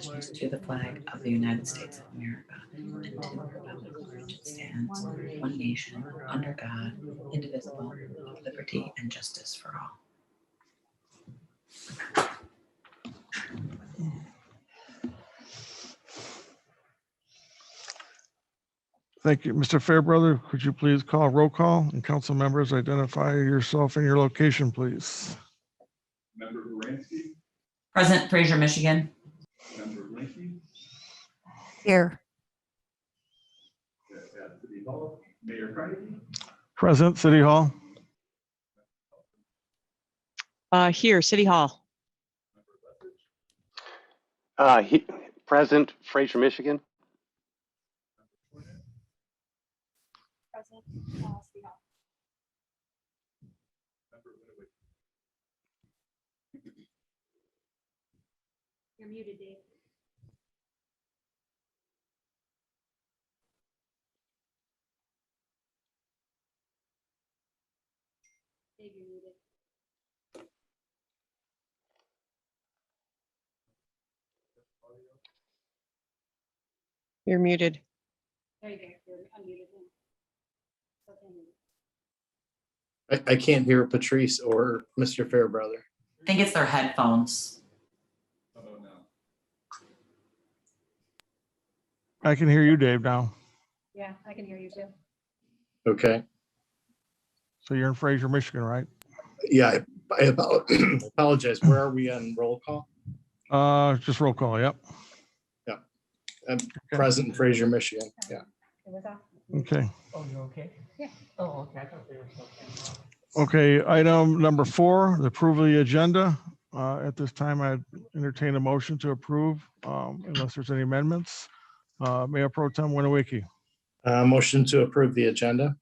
allegiance to the flag of the United States of America and to the republic for which it stands, one nation, under God, indivisible, with liberty and justice for all. Thank you. Mr. Fairbrother, could you please call roll call, and council members identify yourself and your location, please? Member Baranski. Present, Fraser, Michigan. Member Blinky. Here. At City Hall. Mayor Carnegie. Present, City Hall. Here, City Hall. Present, Fraser, Michigan. Present, City Hall. You're muted, Dave. Dave, you're muted. You're muted. There you go. You're unmuted now. Okay. I can't hear Patrice or Mr. Fairbrother. I think it's their headphones. Oh, no. I can hear you, Dave, now. Yeah, I can hear you too. Okay. So you're in Fraser, Michigan, right? Yeah, I apologize. Where are we on roll call? Just roll call, yep. I'm present in Fraser, Michigan. Yeah. It was off. Okay. Oh, you're okay? Yeah. Oh, okay. I thought they were still. Okay, item number 4, the approval of the agenda. At this time, I'd entertain a motion to approve, unless there's any amendments. Mayor Pro Tem Winawiki. Motion to approve the agenda.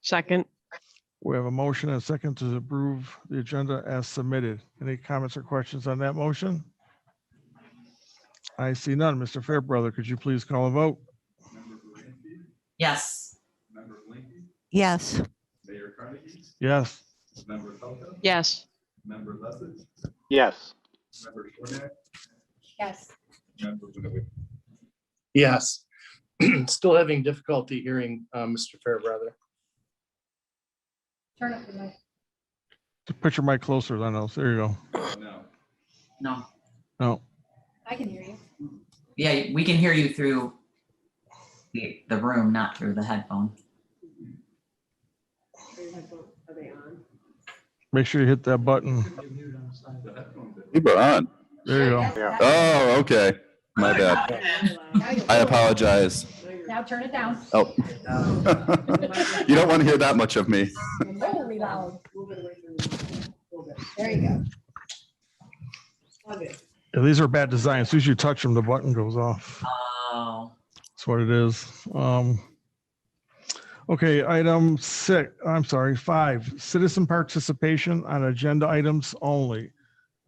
Second. We have a motion and a second to approve the agenda as submitted. Any comments or questions on that motion? I see none. Mr. Fairbrother, could you please call a vote? Member Baranski. Yes. Member Blinky. Yes. Mayor Carnegie. Yes. Member Pelka. Yes. Member Lessig. Yes. Member Shornack. Yes. Member Winaway. Yes. Still having difficulty hearing Mr. Fairbrother. Turn up the mic. Put your mic closer, Lenos. There you go. Oh, no. No. No. I can hear you. Yeah, we can hear you through the room, not through the headphone. Are they on? Make sure you hit that button. The headphones are- People are on. There you go. Oh, okay. My bad. I apologize. Now turn it down. Oh. You don't want to hear that much of me. Holy loud. There you go. Yeah, these are bad designs. As soon as you touch them, the button goes off. Oh. That's what it is. Okay, item 5, citizen participation on agenda items only.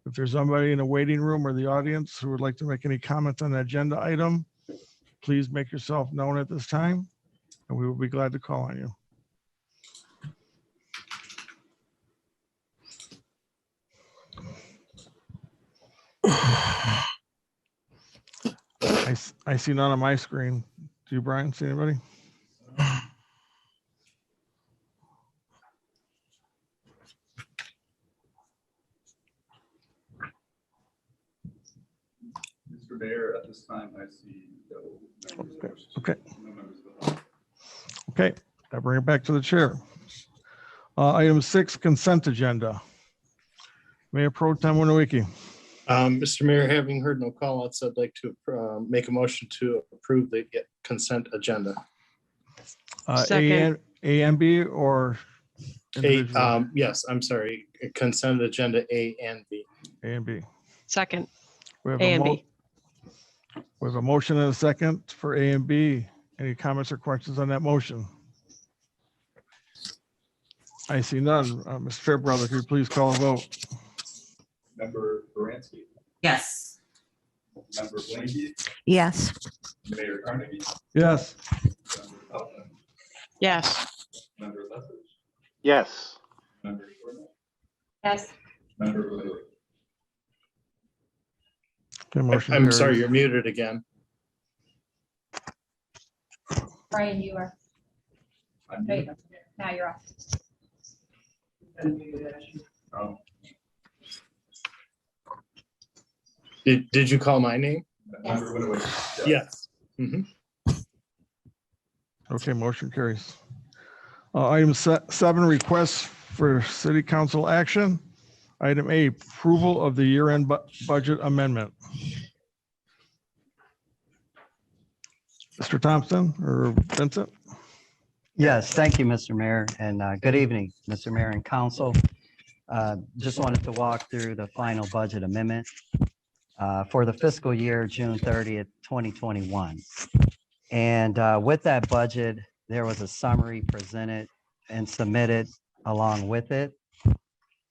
If there's somebody in the waiting room or the audience who would like to make any comments on the agenda item, please make yourself known at this time, and we will be glad to call on you. I see none on my screen. Do you, Brian, see anybody? Mr. Mayor, at this time, I see no members. Okay. No members of the public. Okay, I bring it back to the chair. Item 6, consent agenda. Mayor Pro Tem Winawiki. Mr. Mayor, having heard no call outs, I'd like to make a motion to approve the consent agenda. Second. A and B or individual? Yes, I'm sorry, consent agenda A and B. A and B. Second. We have A and B. We have a motion and a second for A and B. Any comments or questions on that motion? I see none. Mr. Fairbrother, could you please call a vote? Member Baranski. Yes. Member Blinky. Yes. Mayor Carnegie. Yes. Member Pelka. Yes. Member Lessig. Yes. Member Shornack. Yes. Member Winaway. Okay, motion I'm sorry, carries. you're muted again. Brian, you are, I'm there you go. Now you're off. Oh, Did you call my name? I remember when it was. Yes. Mhm. Okay, motion carries. Item 7, requests for city council action. Item A, approval of the year-end budget amendment. Mr. Thompson or Vincent? Yes, thank you, Mr. Mayor, and good evening, Mr. Mayor and Council. Just wanted to walk through the final budget amendment for the fiscal year, June 30th, 2021. And with that budget, there was a summary presented and submitted along with it.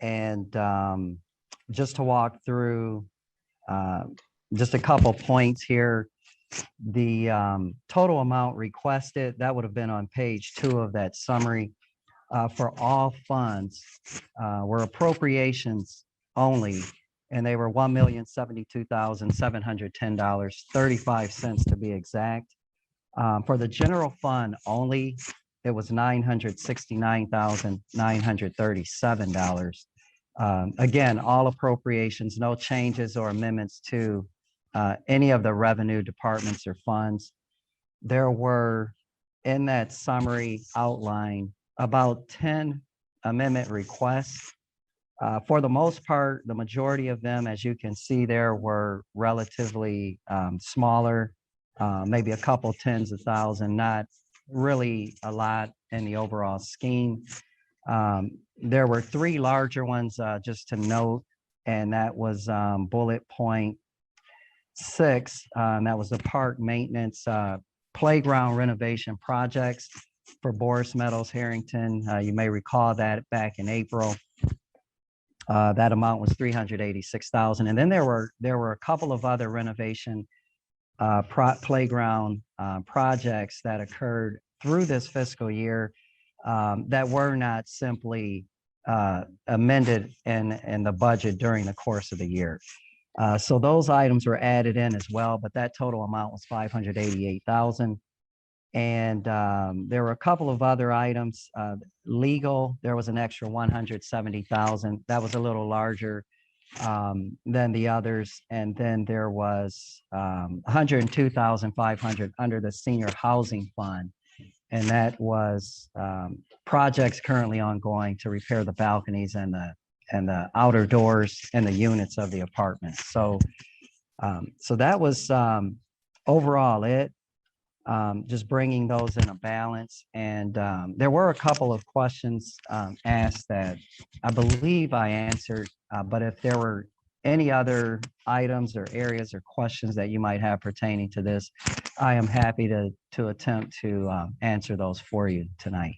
And just to walk through just a couple points here. The total amount requested, that would have been on page 2 of that summary, for all funds were appropriations only, and they were $1,072,710.35 to be exact. For the general fund only, it was $969,937. Again, all appropriations, no changes or amendments to any of the revenue departments or funds. There were, in that summary outline, about 10 amendment requests. For the most part, the majority of them, as you can see there, were relatively smaller, maybe a couple tens of thousand, not really a lot in the overall scheme. There were 3 larger ones just to note, and that was bullet point 6, that was the park maintenance playground renovation projects for Boris Meadows, Harrington. You may recall that back in April. That amount was $386,000. And then there were a couple of other renovation playground projects that occurred through this fiscal year that were not simply amended in the budget during the course of the year. So those items were added in as well, but that total amount was $588,000. And there were a couple of other items. Legal, there was an extra $170,000. That was a little larger than the others. And then there was $102,500 under the senior housing fund. And that was projects currently ongoing to repair the balconies and the outer doors and the units of the apartments. So that was overall it. Just bringing those in a balance. And there were a couple of questions asked that I believe I answered, but if there were any other items or areas or questions that you might have pertaining to this, I am happy to attempt to answer those for you tonight.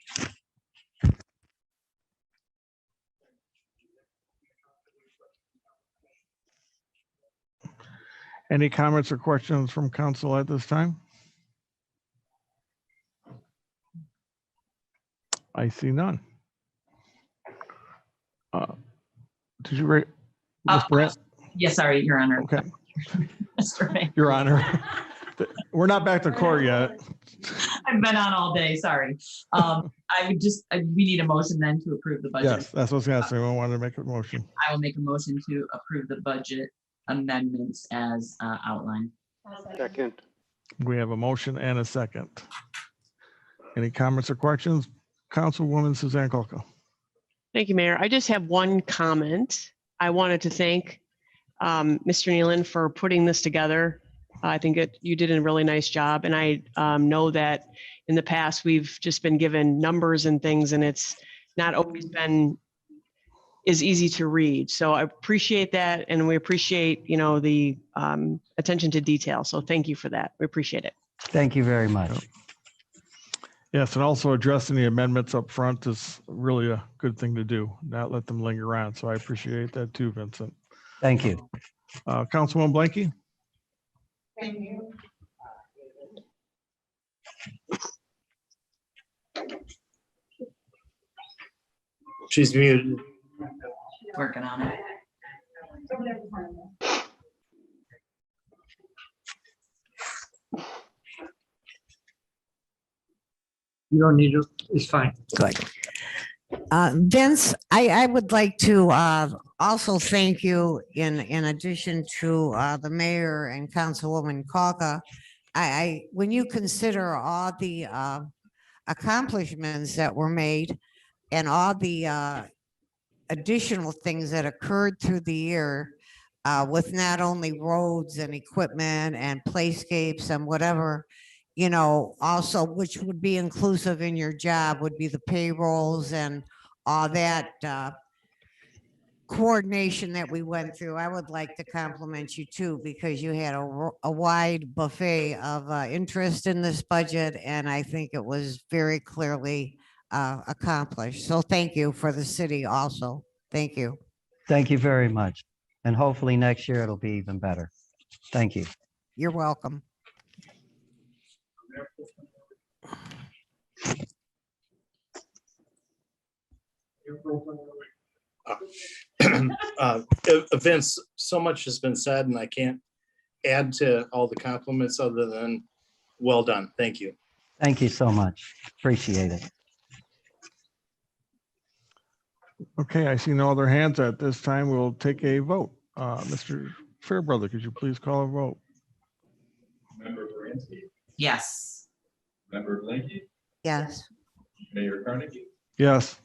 Any comments or questions from council at this time? I see none. Did you rate, Ms. Brandt? Yes, sorry, Your Honor. Okay, Mr. Mayor. Your Honor. We're not back to court yet. I've been on all day, sorry. We need a motion then to approve the budget. Yes, that's what I was gonna say. We wanted to make a motion. I will make a motion to approve the budget amendments as outlined. Second. We have a motion and a second. Any comments or questions? Councilwoman Suzanne Colco. Thank you, Mayor. I just have one comment. I wanted to thank Mr. Nealon for putting this together. I think you did a really nice job. And I know that in the past, we've just been given numbers and things, and it's not always been as easy to read. So I appreciate that. And we appreciate, the attention to detail. So thank you for that. We appreciate it. Thank you very much. Yes, and also addressing the amendments up front is really a good thing to do, not let them linger on. So I appreciate that too, Vincent. Thank you. Councilwoman Blanky? Thank you. She's muted. Working on it. You don't need to, it's fine. Good. Vince, I would like to also thank you in addition to the mayor and Councilwoman Kaga. When you consider all the accomplishments that were made and all the additional things that occurred through the year with not only roads and equipment and playscapes and whatever, you know, also which would be inclusive in your job would be the payrolls and all that coordination that we went through. I would like to compliment you too, because you had a wide buffet of interest in this budget, and I think it was very clearly accomplished. So thank you for the city also. Thank you. Thank you very much. And hopefully next year it'll be even better. Thank you. You're welcome. Vince, so much has been said and I can't add to all the compliments other than well done. Thank you. Thank you so much. Appreciate it. Okay, I see no other hands at this time. We'll take a vote. Mr. Fairbrother, could you please call a vote? Member Baranski, Yes. Member Blanky, Yes. Mayor Carnegie, Yes.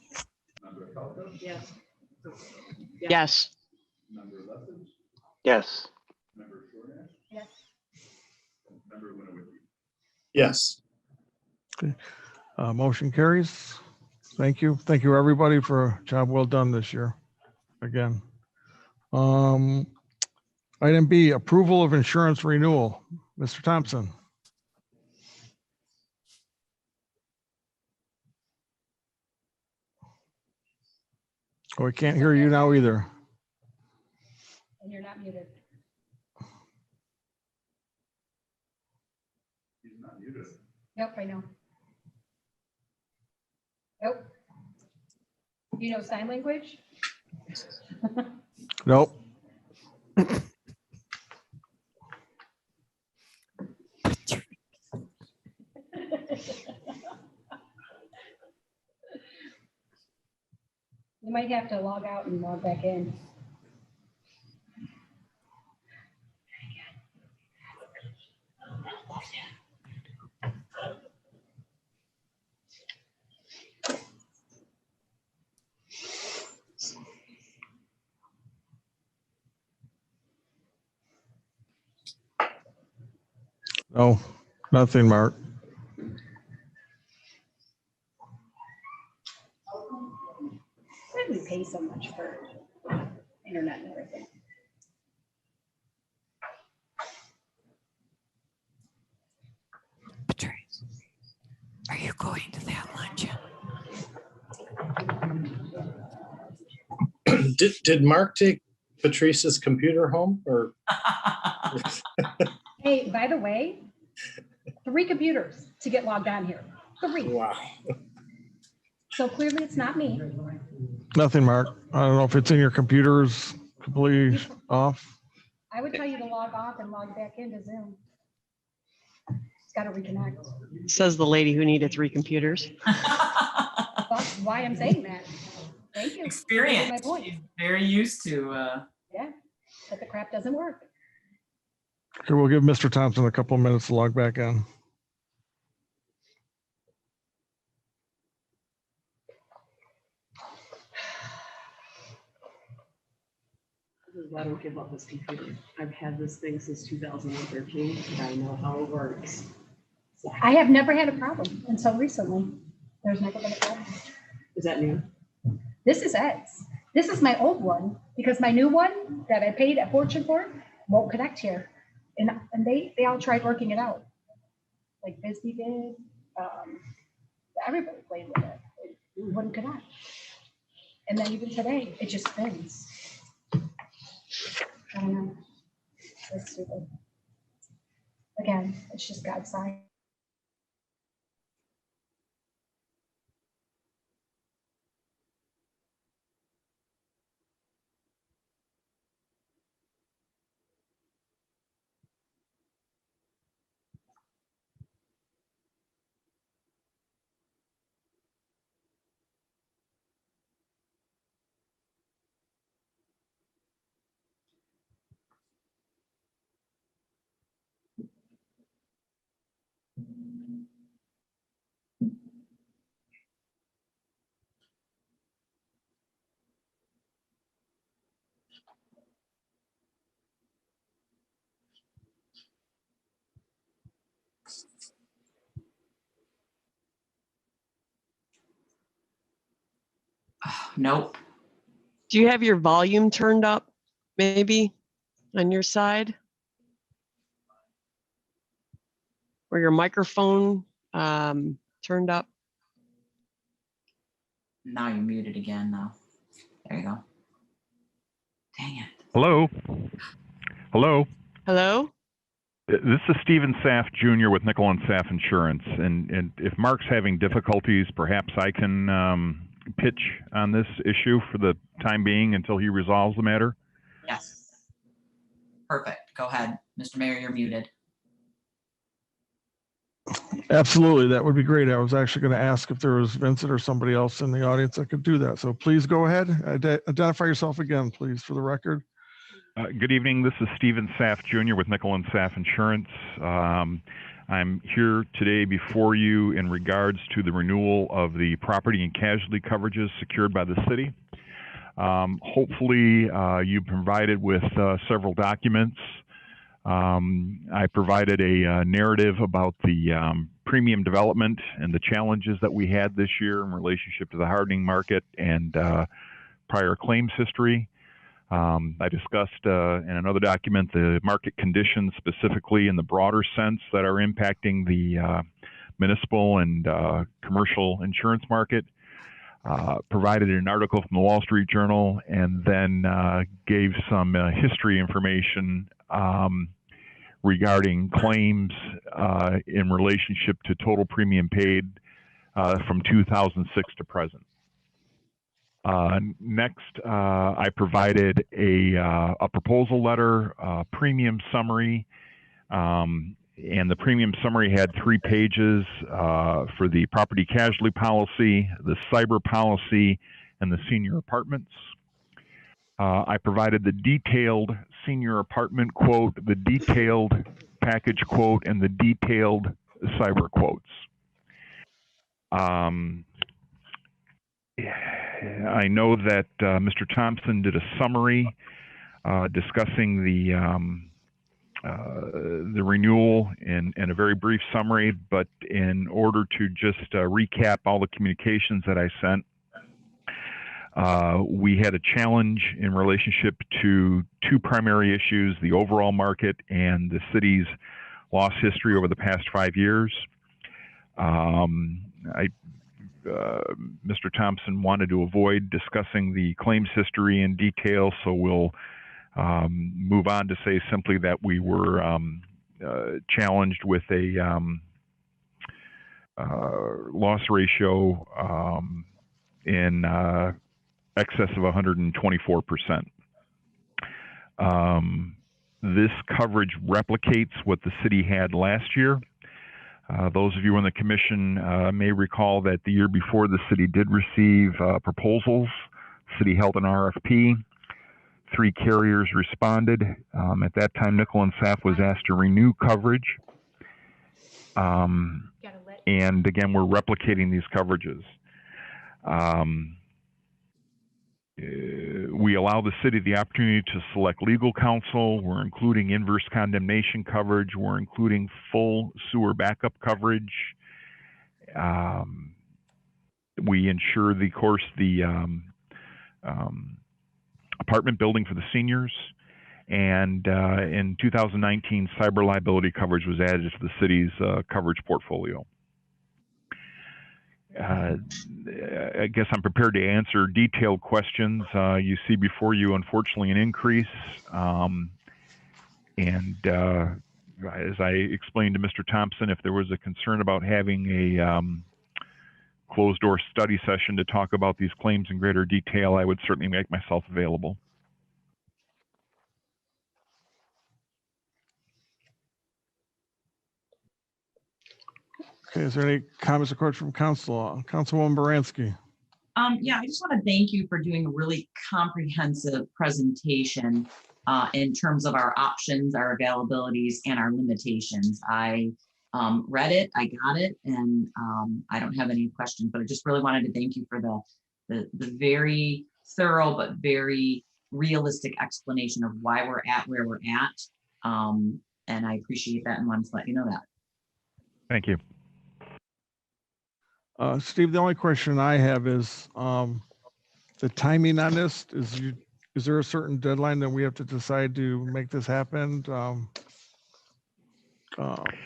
Member Calca, Yes. Yes. Member Lessig, Yes. Member Shornash, Yes. Member Winowski. Yes. Motion carries. Thank you. Thank you, everybody, for a job well done this year. Again. Item B, approval of insurance renewal. Mr. Thompson. Oh, we can't hear you now either. And you're not muted. He's not muted. Nope, I know. Nope. You know sign language? Nope. You might have to log out and log back in. No, nothing, Mark. Why do we pay so much for internet and everything? Patrice, are you going to that luncheon? Did Mark take Patrice's computer home or? Hey, by the way, 3 computers to get logged on here. 3. Wow. So clearly it's not me. Nothing, Mark. I don't know if it's in your computers completely off. I would tell you to log off and log back into Zoom. It's got to reconnect. Says the lady who needed 3 computers. That's why I'm saying that. Thank you. Experience. My point. She's very used to, Yeah, but the crap doesn't work. Okay, we'll give Mr. Thompson a couple of minutes to log back in. I don't give up this computer. I've had this thing since 2013, and I know how it works. I have never had a problem until recently. There's never been a problem. Is that new? This is Ed's. This is my old one because my new one that I paid a fortune for won't connect here. And they all tried working it out. Like Bisbee did. Everybody played with it. It wouldn't connect. And then even today, it just spins. I don't know. It's stupid. Again, it's just God's sign. Nope. Do you have your volume turned up, maybe, on your side? Or your microphone turned up? Now you're muted again, though. There you go. Dang it. Hello? Hello? Hello? This is Stephen Saff Jr. with Nickel and Saff Insurance. And if Mark's having difficulties, perhaps I can pitch on this issue for the time being until he resolves the matter. Yes. Perfect. Go ahead. Mr. Mayor, you're muted. Absolutely, that would be great. I was actually going to ask if there was Vincent or somebody else in the audience that could do that. So please go ahead. Identify yourself again, please, for the record. Good evening. This is Stephen Saff Jr. with Nickel and Saff Insurance. I'm here today before you in regards to the renewal of the property and casualty coverages secured by the city. Hopefully, you provided with several documents. I provided a narrative about the premium development and the challenges that we had this year in relationship to the hardening market and prior claims history. I discussed in another document the market conditions specifically in the broader sense that are impacting the municipal and commercial insurance market. Provided an article from the Wall Street Journal, and then gave some history information regarding claims in relationship to total premium paid from 2006 to present. Next, I provided a proposal letter, premium summary, and the premium summary had 3 pages for the property casualty policy, the cyber policy, and the senior apartments. I provided the detailed senior apartment quote, the detailed package quote, and the detailed cyber quotes. I know that Mr. Thompson did a summary discussing the renewal in a very brief summary, but in order to just recap all the communications that I sent, we had a challenge in relationship to 2 primary issues, the overall market and the city's loss history over the past 5 years. Mr. Thompson wanted to avoid discussing the claims history in detail, so we'll move on to say simply that we were challenged with a loss ratio in excess of 124%. This coverage replicates what the city had last year. Those of you on the commission may recall that the year before the city did receive proposals. City held an RFP. 3 carriers responded. At that time, Nickel and Saff was asked to renew coverage. And again, we're replicating these coverages. We allow the city the opportunity to select legal counsel. We're including inverse condemnation coverage. We're including full sewer backup coverage. We insure, of course, the apartment building for the seniors. And in 2019, cyber liability coverage was added to the city's coverage portfolio. I guess I'm prepared to answer detailed questions. You see before you, unfortunately, an increase. As I explained to Mr. Thompson, if there was a concern about having a closed-door study session to talk about these claims in greater detail, I would certainly make myself available. Okay, is there any comments or questions from council? Councilwoman Baranski. Yeah, I just want to thank you for doing a really comprehensive presentation in terms of our options, our availabilities, and our limitations. I read it, I got it, and I don't have any questions, but I just really wanted to thank you for the very thorough but very realistic explanation of why we're at where we're at. And I appreciate that and wanted to let you know that. Thank you. Steve, the only question I have is, the timing on this is there a certain deadline that we have to decide to make this happen?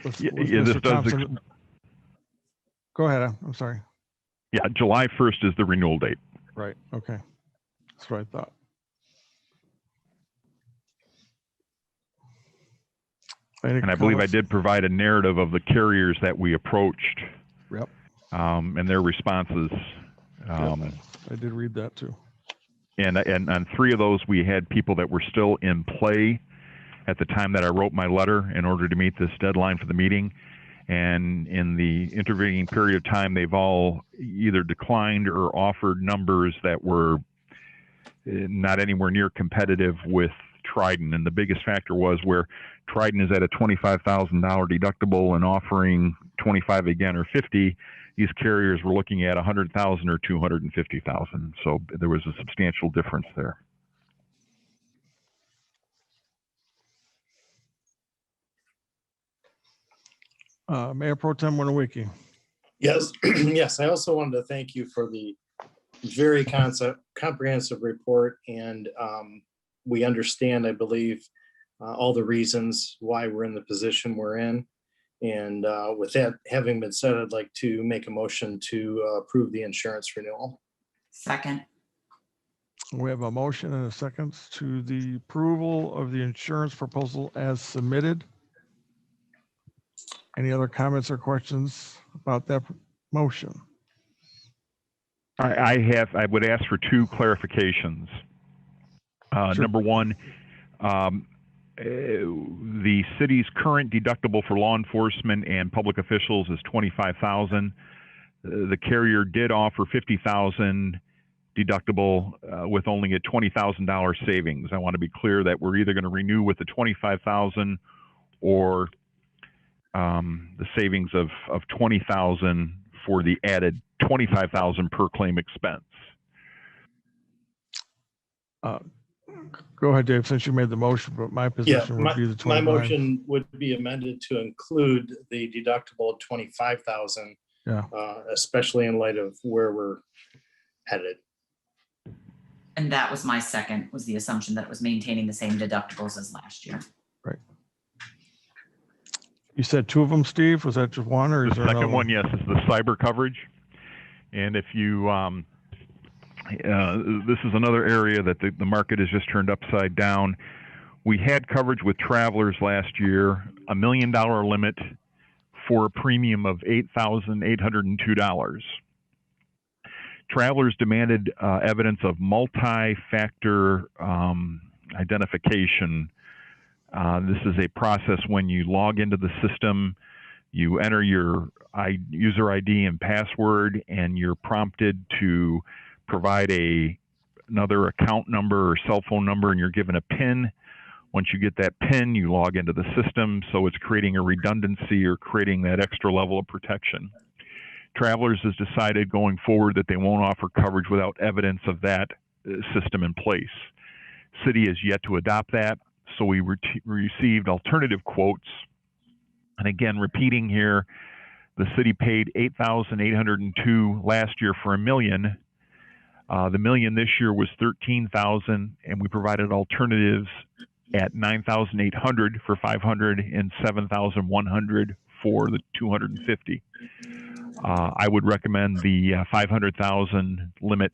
With Yeah, Mr. this does Thompson? Go ahead. I'm sorry. Yeah, July 1st is the renewal date. Right. Okay. That's what I thought. And I believe I did provide a narrative of the carriers that we approached. Yep. And their responses. I did read that too. And on 3 of those, we had people that were still in play at the time that I wrote my letter in order to meet this deadline for the meeting. And in the intervening period of time, they've all either declined or offered numbers that were not anywhere near competitive with Trident. And the biggest factor was where Trident is at a $25,000 deductible and offering 25 again or 50. These carriers were looking at 100,000 or 250,000. So there was a substantial difference there. Mayor Pro Tem Winawiki. Yes, yes. I also wanted to thank you for the very comprehensive report, and we understand, I believe, all the reasons why we're in the position we're in. And with that having been said, I'd like to make a motion to approve the insurance renewal. Second. We have a motion and a second to the approval of the insurance proposal as submitted. Any other comments or questions about that motion? I would ask for 2 clarifications. Sure. Number 1, the city's current deductible for law enforcement and public officials is $25,000. The carrier did offer $50,000 deductible with only a $20,000 savings. I want to be clear that we're either going to renew with the $25,000 or the savings of $20,000 for the added $25,000 per claim expense. Go ahead, Dave, since you made the motion, but my position would be the 25. My motion would be amended to include the deductible of 25,000. Yeah. Especially in light of where we're headed. And that was my second, was the assumption that it was maintaining the same deductibles as last year. Right. You said 2 of them, Steve? Was that just one, or is The there another second one, yes, is the cyber coverage. And if you, this is another area that the market has just turned upside down. We had coverage with Travelers last year, $1 million limit for a premium of $8,802. Travelers demanded evidence of multi-factor identification. This is a process when you log into the system, you enter your user ID and password, and you're prompted to provide another account number or cell phone number, and you're given a PIN. Once you get that PIN, you log into the system, so it's creating a redundancy or creating that extra level of protection. Travelers has decided going forward that they won't offer coverage without evidence of that system in place. City has yet to adopt that, so we received alternative quotes. And again, repeating here, the city paid $8,802 last year for $1 million. The $1 million this year was $13,000, and we provided alternatives at $9,800 for $500 and $7,100 for the $250. I would recommend the $500,000 limit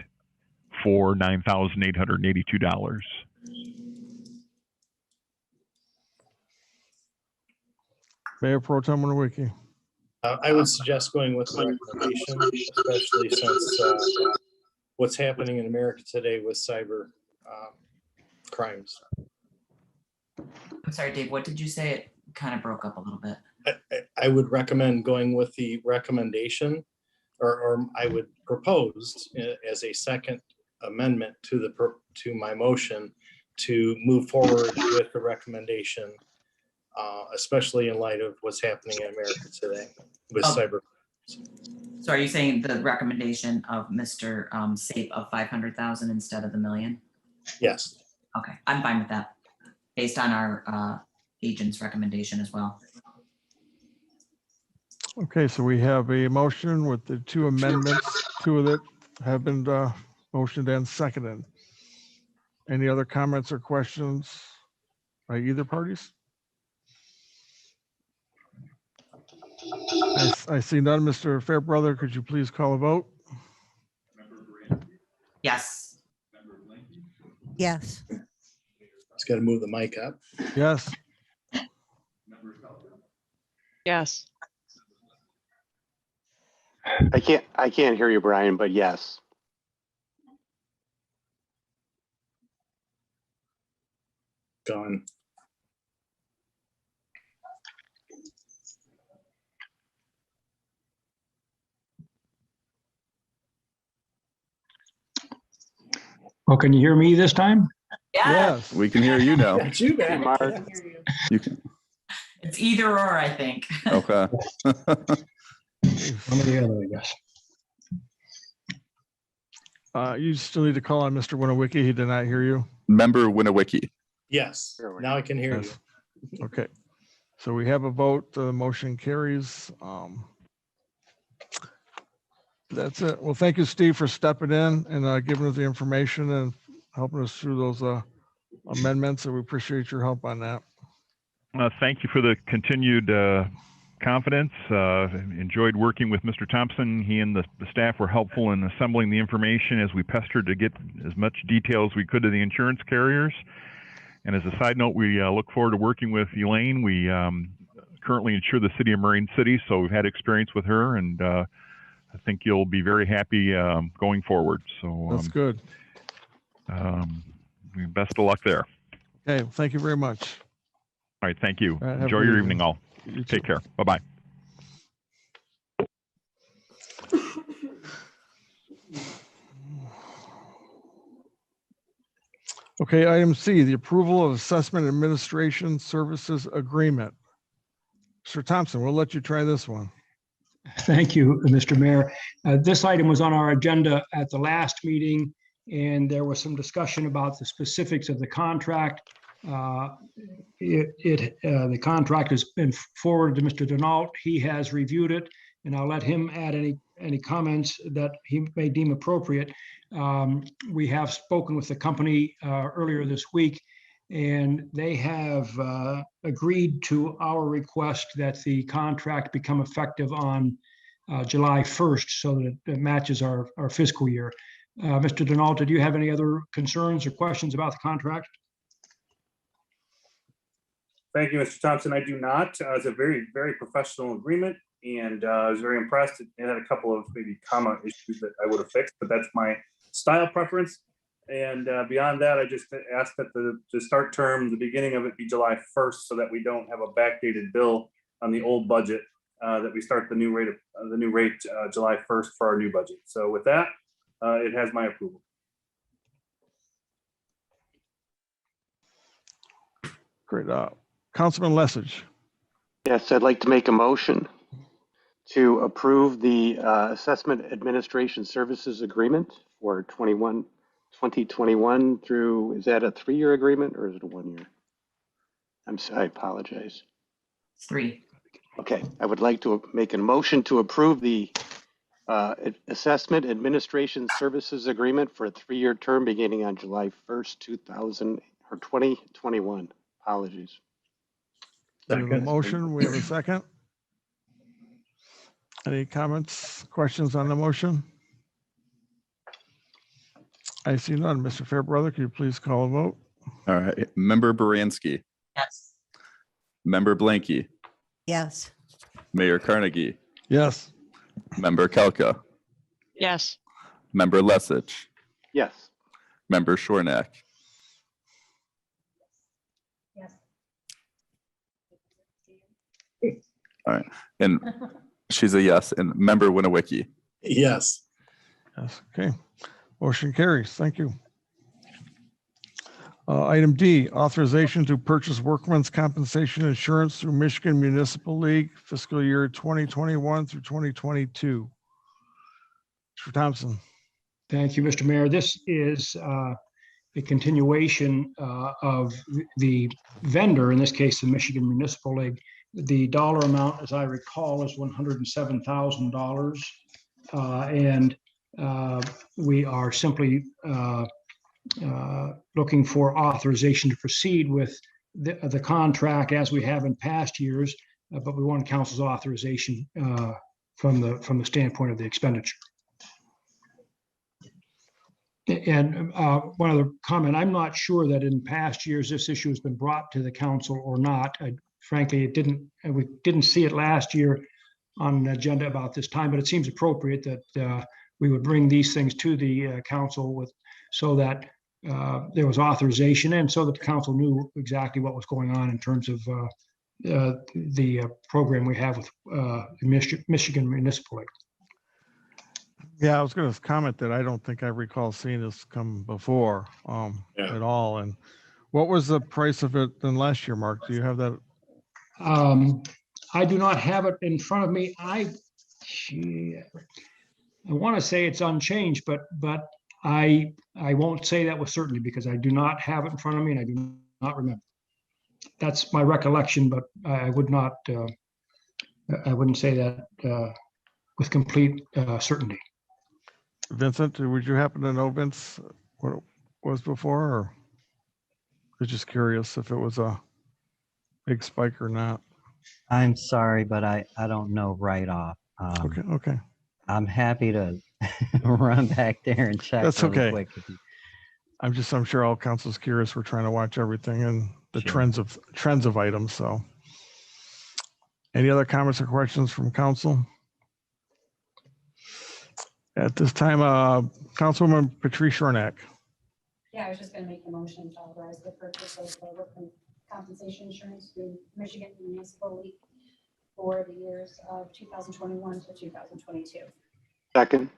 for $9,882. Mayor Pro Tem Winawiki. I would suggest going with the recommendation, especially since what's happening in America today with cyber crimes. I'm sorry, Dave, what did you say? It kind of broke up a little bit. I would recommend going with the recommendation, or I would propose as a second amendment to my motion to move forward with the recommendation, especially in light of what's happening in America today with cyber. So are you saying the recommendation of Mr. Sape of 500,000 instead of the $1 million? Yes. Okay, I'm fine with that, based on our agent's recommendation as well. Okay, so we have a motion with the 2 amendments. 2 of it have been Motion and seconded. Any other comments or questions by either parties? I see none. Mr. Fairbrother, could you please call a vote? Yes. Yes. Just got to move the mic up. Yes. Yes. I can't hear you, Brian, but yes. Gone. Well, can you hear me this time? Yes. We can hear you now. Got you back. Mark. Yeah. You can, It's either or, I think. okay. One or the other, I guess. You still need to call on Mr. Winowicki. He did not hear you. Member Winowicki. Yes, now I can hear you. Yes. Okay. So we have a vote. The motion carries. That's it. Well, thank you, Steve, for stepping in and giving us the information and helping us through those amendments. And we appreciate your help on that. Thank you for the continued confidence. Enjoyed working with Mr. Thompson. He and the staff were helpful in assembling the information as we pestered to get as much detail as we could to the insurance carriers. And as a side note, we look forward to working with Elaine. We currently insure the city of Marine City, so we've had experience with her, and I think you'll be very happy going forward. So That's good. Best of luck there. Okay. Thank you very much. All right. Thank you. All right, have a Enjoy good your evening. evening all. You Take too. care. Bye-bye. Okay, item C, the approval of assessment administration services agreement. Mr. Thompson, we'll let you try this one. Thank you, Mr. Mayor. This item was on our agenda at the last meeting, and there was some discussion about the specifics of the contract. The contract has been forwarded to Mr. Denault. He has reviewed it, and I'll let him add any comments that he may deem appropriate. We have spoken with the company earlier this week, and they have agreed to our request that the contract become effective on July 1st, so that it matches our fiscal year. Mr. Denault, did you have any other concerns or questions about the contract? Thank you, Mr. Thompson. I do not. It's a very, very professional agreement, and I was very impressed. It had a couple of maybe comma issues that I would have fixed, but that's my style preference. And beyond that, I just asked that the start term, the beginning of it be July 1st, so that we don't have a backdated bill on the old budget, that we start the new rate July 1st for our new budget. So with that, it has my approval. Great. Councilman Lessig. Yes, I'd like to make a motion to approve the Assessment Administration Services Agreement for 2021 through, is that a 3-year agreement or is it a 1 year? I apologize. It's 3. Okay, I would like to make a motion to approve the Assessment Administration Services Agreement for a 3-year term beginning on July 1st, 2021. Apologies. We have a motion. We have a second. Any comments, questions on the motion? I see none. Mr. Fairbrother, can you please call a vote? All right. Member Baranski, Yes. Member Blanky, Yes. Mayor Carnegie, Yes. Member Kelka, Yes. Member Lessig, Yes. Member Shornack, Yes. all right, and she's a yes, and Member Winowicki. Yes. Yes. Okay. Motion carries. Thank you. Item D, authorization to purchase workman's compensation insurance through Michigan Municipal League fiscal year 2021 through 2022. Mr. Thompson. Thank you, Mr. Mayor. This is a continuation of the vendor, in this case, the Michigan Municipal League. The dollar amount, as I recall, is $107,000. And We are simply looking for authorization to proceed with the contract as we have in past years, but we want council's authorization from the standpoint of the expenditure. And one other comment, I'm not sure that in past years this issue has been brought to the council or not. Frankly, we didn't see it last year on an agenda about this time, but it seems appropriate that we would bring these things to the council so that there was authorization and so that the council knew exactly what was going on in terms of the program we have with Michigan Municipal League. Yeah, I was going to comment that I don't think I recall seeing this come before at all. And what was the price of it than last year, Mark? Do you have that? I do not have it in front of me. I want to say it's unchanged, but I won't say that with certainty because I do not have it in front of me and I do not remember. That's my recollection, but I wouldn't say that with complete certainty. Vincent, would you happen to know, Vince, what it was before? Or I was just curious if it was a big spike or not. I'm sorry, but I don't know right off. Okay. I'm happy to run back there and check. That's really okay. Quick. I'm sure all council's curious. We're trying to watch everything and the trends of items. So any other comments or questions from council? At this time, Councilwoman Patrice Shornack. Yeah, I was just going to make the motion to authorize the purchase of the workman compensation insurance through Michigan Municipal League for the years of 2021 to 2022. Second.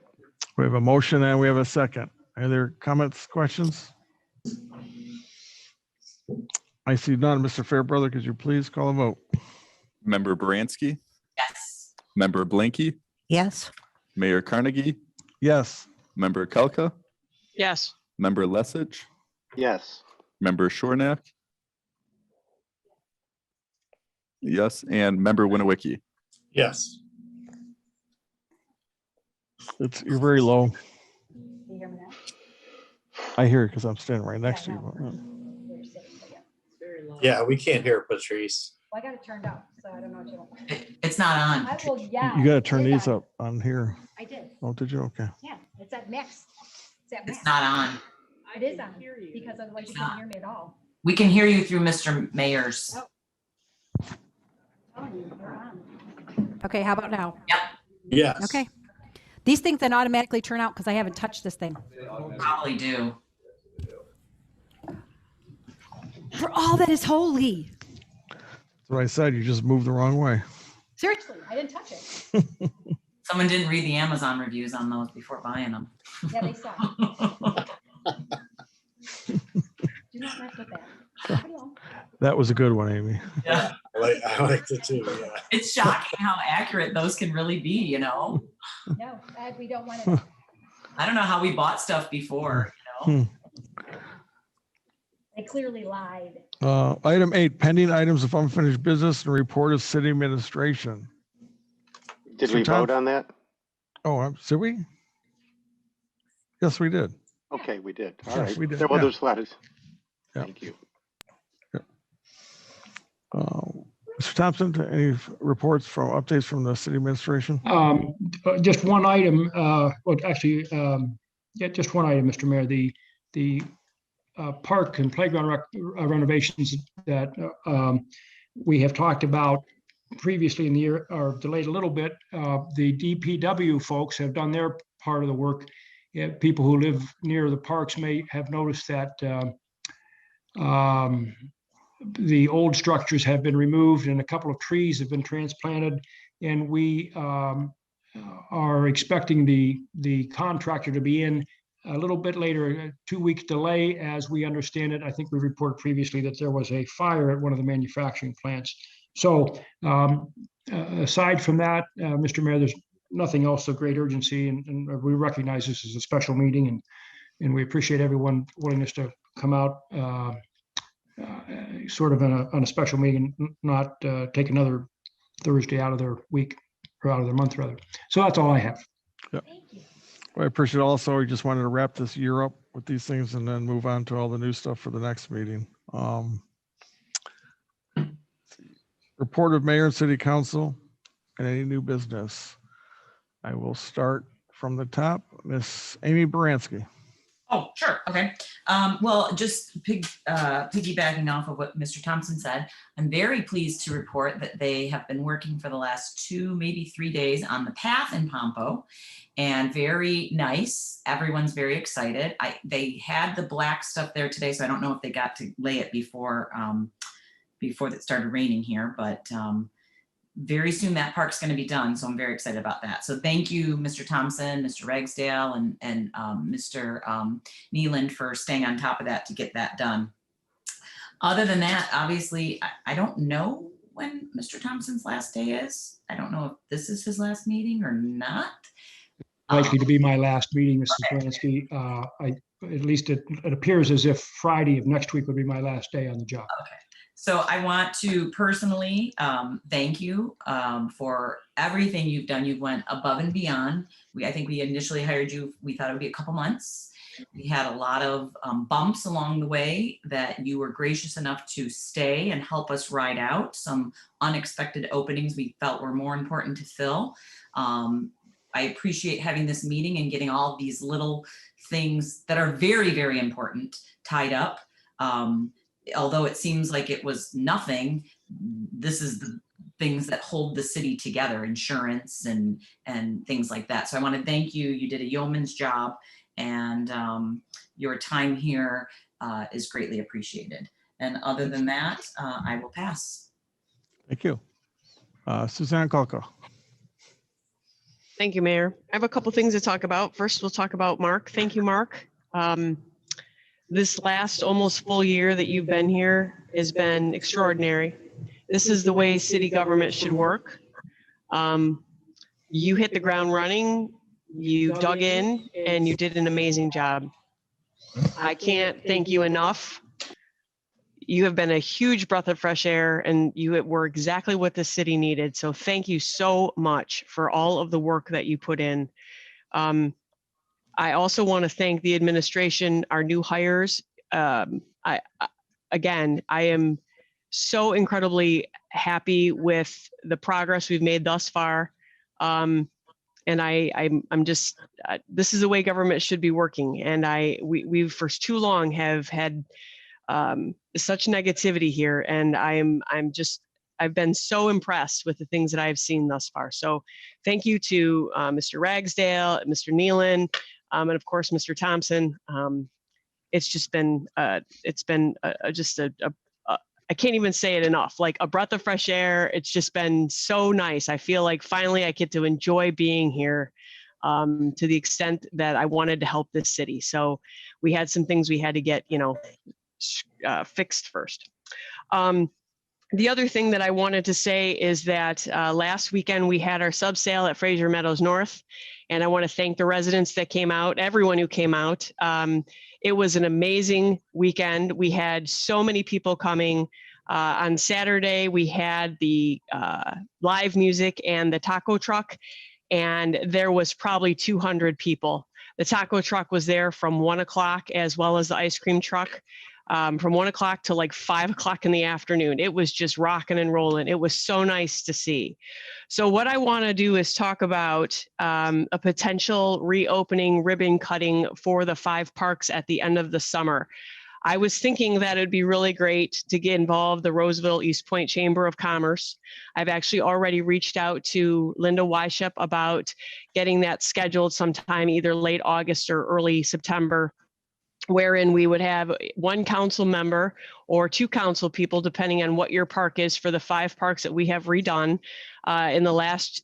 We have a motion and we have a second. Are there comments, questions? I see none. Mr. Fairbrother, could you please call a vote? Member Baranski, Yes. Member Blanky, Yes. Mayor Carnegie, Yes. Member Kelka, Yes. Member Lesich, Yes. Member Shornack. Yes, and Member Winawicki. Yes. You're very low. Can you hear me now? I hear it because I'm standing right next to you. We're sitting, but yeah. It's very low. Yeah, we can't hear Patrice. Well, I got it turned up, so I don't know what you want. It's not on. I will yell. You got to turn It is these on. up on here. I did. Oh, did you? Okay. Yeah, it's at max. It's at max. It's not on. It is on because otherwise you can't hear me at all. We can hear you through Mr. Mayor's. Oh, you're on. Okay, how about now? Yep. Yes. Okay. These things then automatically turn out because I haven't touched this thing. Probably do. For all that is holy. That's what I said. You just moved the wrong way. Seriously, I didn't touch it. Someone didn't read the Amazon reviews on those before buying them. Yeah, they suck. Do not mess with that. Leave it alone. That was a good one, Amy. Yeah. I liked it too. Yeah. It's shocking how accurate those can really be, you know? No, we don't want it. I don't know how we bought stuff before, you know? They clearly lied. Item 8, pending items of unfinished business and report of city administration. Did we vote on that? Oh, did we? Yes, we did. Okay, we did. All Yes, right. we did, There were yeah. those letters. Yeah. Thank you. Mr. Thompson, any reports from updates from the city administration? Just one item, well, actually, yeah, just one item, Mr. Mayor, the park and playground renovations that we have talked about previously in the year are delayed a little bit. The DPW folks have done their part of the work. Yeah, people who live near the parks may have noticed that the old structures have been removed and a couple of trees have been transplanted. And we are expecting the contractor to be in a little bit later, a 2-week delay. As we understand it, I think we reported previously that there was a fire at one of the manufacturing plants. So aside from that, Mr. Mayor, there's nothing else of great urgency, and we recognize this is a special meeting, and we appreciate everyone's willingness to come out sort of on a special meeting, not take another Thursday out of their week or out of their month rather. So that's all I have. Yep. Thank you. I appreciate also, we just wanted to wrap this year up with these things and then move on to all the new stuff for the next meeting. Report of mayor and city council and any new business. I will start from the top. Miss Amy Baranski. Oh, sure. Okay. Well, just piggybacking off of what Mr. Thompson said, I'm very pleased to report that they have been working for the last 2, maybe 3 days on the path in Pompo, and very nice. Everyone's very excited. They had the black stuff there today, so I don't know if they got to lay it before it started raining here, but very soon that park's going to be done, so I'm very excited about that. So thank you, Mr. Thompson, Mr. Ragsdale, and Mr. Nealand for staying on top of that to get that done. Other than that, obviously, I don't know when Mr. Thompson's last day is. I don't know if this is his last meeting or not. Likely to be my last meeting, Mrs. Baranski. At least it appears as if Friday of next week would be my last day on the job. Okay. So I want to personally thank you for everything you've done. You went above and beyond. I think we initially hired you, we thought it would be a couple months. We had a lot of bumps along the way that you were gracious enough to stay and help us ride out some unexpected openings we felt were more important to fill. I appreciate having this meeting and getting all these little things that are very, very important tied up. Although it seems like it was nothing, this is the things that hold the city together, insurance and things like that. So I want to thank you. You did a yeoman's job, and your time here is greatly appreciated. And other than that, I will pass. Thank you. Suzanne Kolko. Thank you, Mayor. I have a couple things to talk about. First, we'll talk about Mark. Thank you, Mark. This last almost full year that you've been here has been extraordinary. This is the way city government should work. You hit the ground running, you dug in, and you did an amazing job. I can't thank you enough. You have been a huge breath of fresh air, and you were exactly what the city needed. So thank you so much for all of the work that you put in. I also want to thank the administration, our new hires. I am so incredibly happy with the progress we've made thus far. And I'm just, this is the way government should be working. And we've for too long have had such negativity here. And I've been so impressed with the things that I've seen thus far. So thank you to Mr. Ragsdale, Mr. Nealand, and of course, Mr. Thompson. It's just been, I can't even say it enough, like a breath of fresh air. It's just been so nice. I feel like finally I get to enjoy being here to the extent that I wanted to help this city. So we had some things we had to get, fixed first. The other thing that I wanted to say is that last weekend we had our sub sale at Fraser Meadows North, and I want to thank the residents that came out, everyone who came out. It was an amazing weekend. We had so many people coming. On Saturday, we had the live music and the taco truck, and there was probably 200 people. The taco truck was there from 1 o'clock, as well as the ice cream truck. From 1 o'clock to like 5 o'clock in the afternoon. It was just rocking and rolling. It was so nice to see. So what I want to do is talk about a potential reopening ribbon cutting for the 5 parks at the end of the summer. I was thinking that it'd be really great to get involved the Roseville East Point Chamber of Commerce. I've actually already reached out to Linda Weishep about getting that scheduled sometime either late August or early September, wherein we would have 1 council member or 2 council people, depending on what your park is, for the 5 parks that we have redone in the last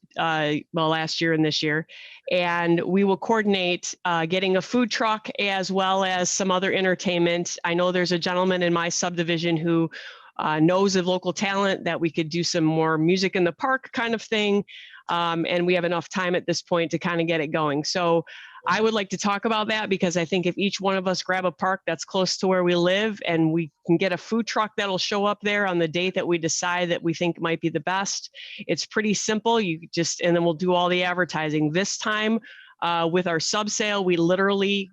year and this year. And we will coordinate getting a food truck as well as some other entertainment. I know there's a gentleman in my subdivision who knows of local talent that we could do some more music in the park kind of thing. And we have enough time at this point to kind of get it going. So I would like to talk about that, because I think if each one of us grab a park that's close to where we live and we can get a food truck that'll show up there on the date that we decide that we think might be the best, it's pretty simple. And then we'll do all the advertising. This time, With our sub sale, we literally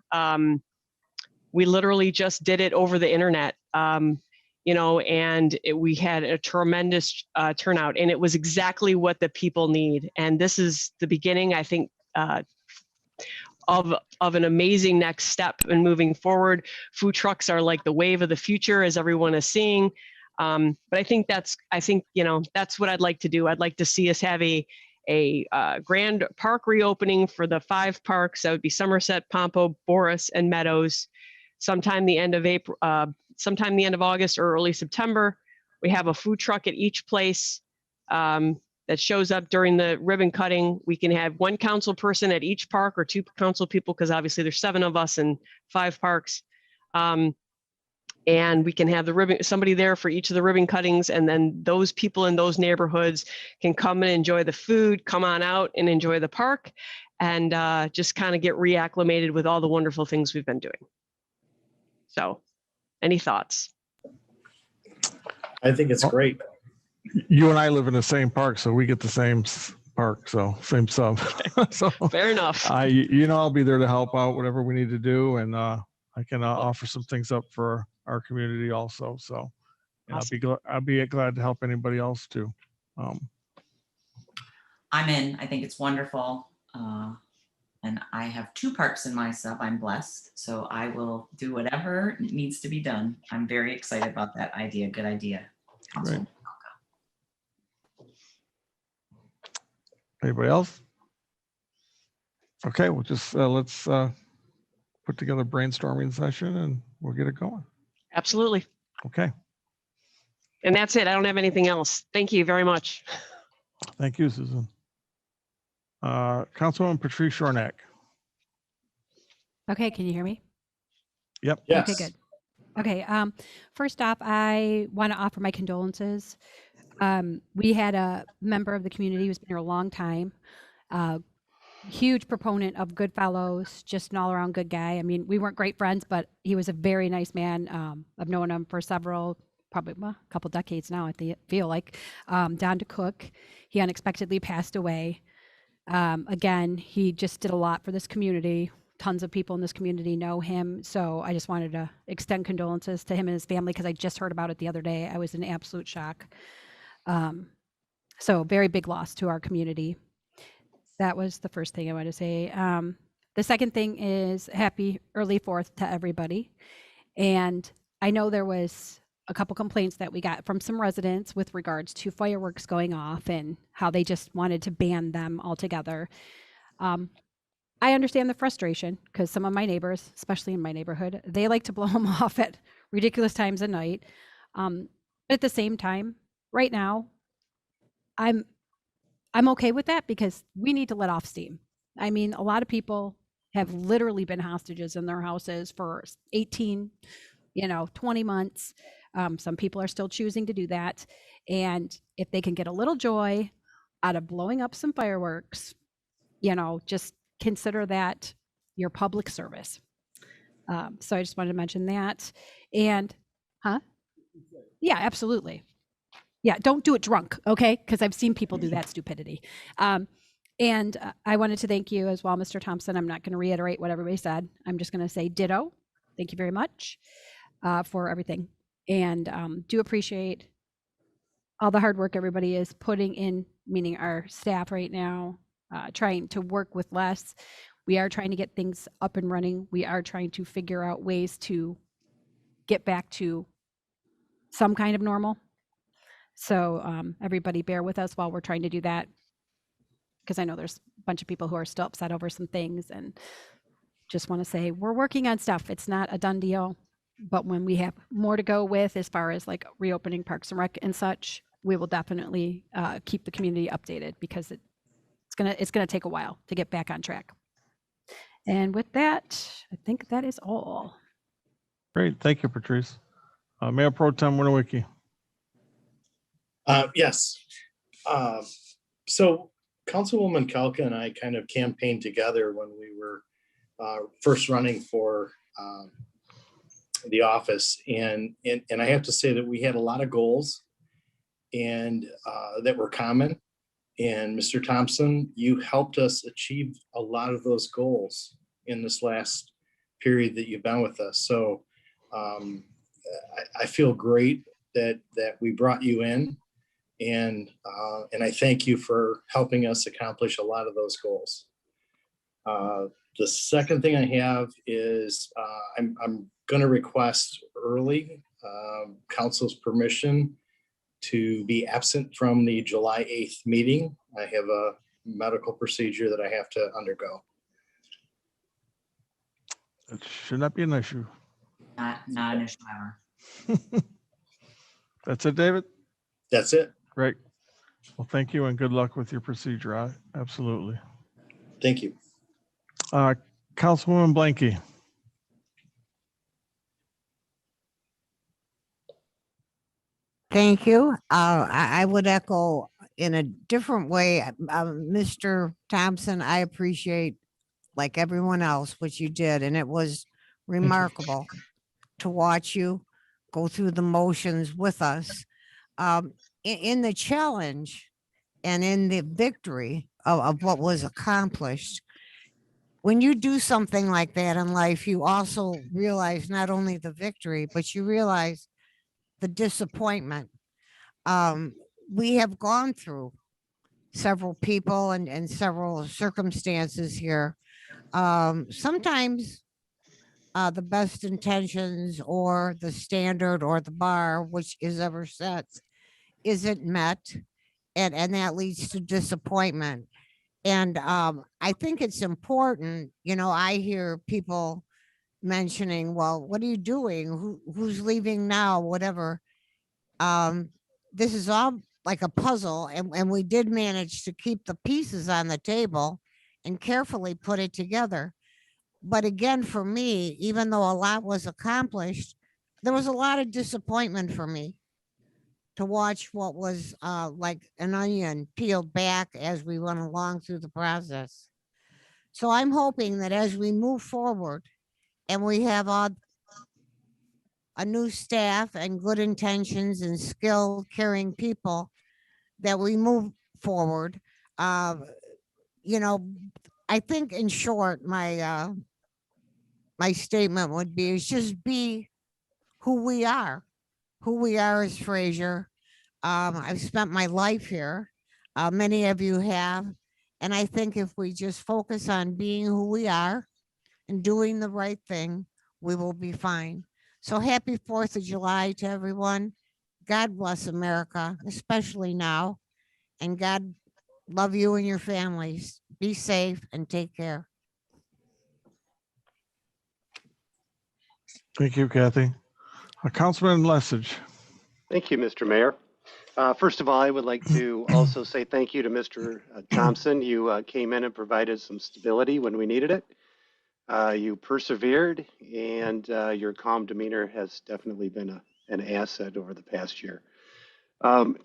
just did it over the internet. And we had a tremendous turnout, and it was exactly what the people need. And this is the beginning, I think, of an amazing next step in moving forward. Food trucks are like the wave of the future, as everyone is seeing. But I think that's what I'd like to do. I'd like to see us have a grand park reopening for the 5 parks. That would be Somerset, Pompo, Boris, and Meadows, sometime the end of August or early September. We have a food truck at each place that shows up during the ribbon cutting. We can have 1 council person at each park, or 2 council people, because obviously there's 7 of us in 5 parks. And we can have somebody there for each of the ribbon cuttings, and then those people in those neighborhoods can come and enjoy the food, come on out and enjoy the park, and just kind of get reacclimated with all the wonderful things we've been doing. So, any thoughts? I think it's great. You and I live in the same park, so we get the same park, so same sub. So fair enough. I'll be there to help out whatever we need to do, and I can offer some things up for our community also. So Awesome. I'll be glad to help anybody else too. I'm in. I think it's wonderful. And I have 2 parks in my sub. I'm blessed. So I will do whatever needs to be done. I'm very excited about that idea. Good idea. Great. Anybody else? Okay, we'll just let's put together a brainstorming session and we'll get it going. Absolutely. Okay. And that's it. I don't have anything else. Thank you very much. Thank you, Susan. Councilwoman Patrice Shornack. Okay, can you hear me? Yep. Yes. Okay, good. Okay, first off, I want to offer my condolences. We had a member of the community who's been here a long time, huge proponent of Goodfellows, just an all-around good guy. I mean, we weren't great friends, but he was a very nice man. I've known him for probably a couple decades now, I feel like. Don DeCook, he unexpectedly passed away. Again, he just did a lot for this community. Tons of people in this community know him. So I just wanted to extend condolences to him and his family, because I just heard about it the other day. I was in absolute shock. So very big loss to our community. That was the first thing I want to say. The second thing is happy early 4th to everybody. And I know there was a couple complaints that we got from some residents with regards to fireworks going off and how they just wanted to ban them altogether. I understand the frustration, because some of my neighbors, especially in my neighborhood, they like to blow them off at ridiculous times of night. But at the same time, right now, I'm okay with that, because we need to let off steam. I mean, a lot of people have literally been hostages in their houses for 18, 20 months. Some people are still choosing to do that. And if they can get a little joy out of blowing up some fireworks, just consider that your public service. So I just wanted to mention that. And, yeah, absolutely. Yeah, don't do it drunk, okay? Because I've seen people do that stupidity. And I wanted to thank you as well, Mr. Thompson. I'm not going to reiterate what everybody said. I'm just going to say ditto. Thank you very much for everything. And do appreciate all the hard work everybody is putting in, meaning our staff right now, trying to work with less. We are trying to get things up and running. We are trying to figure out ways to get back to some kind of normal. So everybody bear with us while we're trying to do that, because I know there's a bunch of people who are still upset over some things, and just want to say we're working on stuff. It's not a done deal, but when we have more to go with as far as like reopening Parks and Rec and such, we will definitely keep the community updated, because it's gonna take a while to get back on track. And with that, I think that is all. Great. Thank you, Patrice. Mayor Pro Tem Winowicki. Yes. So Councilwoman Kalka and I kind of campaigned together when we were first running for the office. And I have to say that we had a lot of goals and that were common. And Mr. Thompson, you helped us achieve a lot of those goals in this last period that you've been with us. So I feel great that we brought you in, and I thank you for helping us accomplish a lot of those goals. The second thing I have is I'm going to request early council's permission to be absent from the July 8th meeting. I have a medical procedure that I have to undergo. It should not be an issue. Not an issue ever. That's it, David? That's it. Great. Well, thank you and good luck with your procedure. Absolutely. Thank you. Councilwoman Blanky. Thank you. I would echo in a different way. Mr. Thompson, I appreciate, like everyone else, what you did. And it was remarkable to watch you go through the motions with us. In the challenge and in the victory of what was accomplished, when you do something like that in life, you also realize not only the victory, but you realize the disappointment. We have gone through several people and several circumstances here. Sometimes the best intentions or the standard or the bar which is ever set isn't met, and that leads to disappointment. And I think it's important, I hear people mentioning, well, what are you doing? Who's leaving now? Whatever. This is all like a puzzle, and we did manage to keep the pieces on the table and carefully put it together. But again, for me, even though a lot was accomplished, there was a lot of disappointment for me to watch what was like an onion peeled back as we went along through the process. So I'm hoping that as we move forward and we have a new staff and good intentions and skilled, caring people, that we move forward. I think in short, my statement would be is just be who we are as Fraser. I've spent my life here. Many of you have. And I think if we just focus on being who we are and doing the right thing, we will be fine. So happy 4th of July to everyone. God bless America, especially now. And God love you and your families. Be safe and take care. Thank you, Kathy. Councilman Lessig. Thank you, Mr. Mayor. First of all, I would like to also say thank you to Mr. Thompson. You came in and provided some stability when we needed it. You persevered, and your calm demeanor has definitely been an asset over the past year.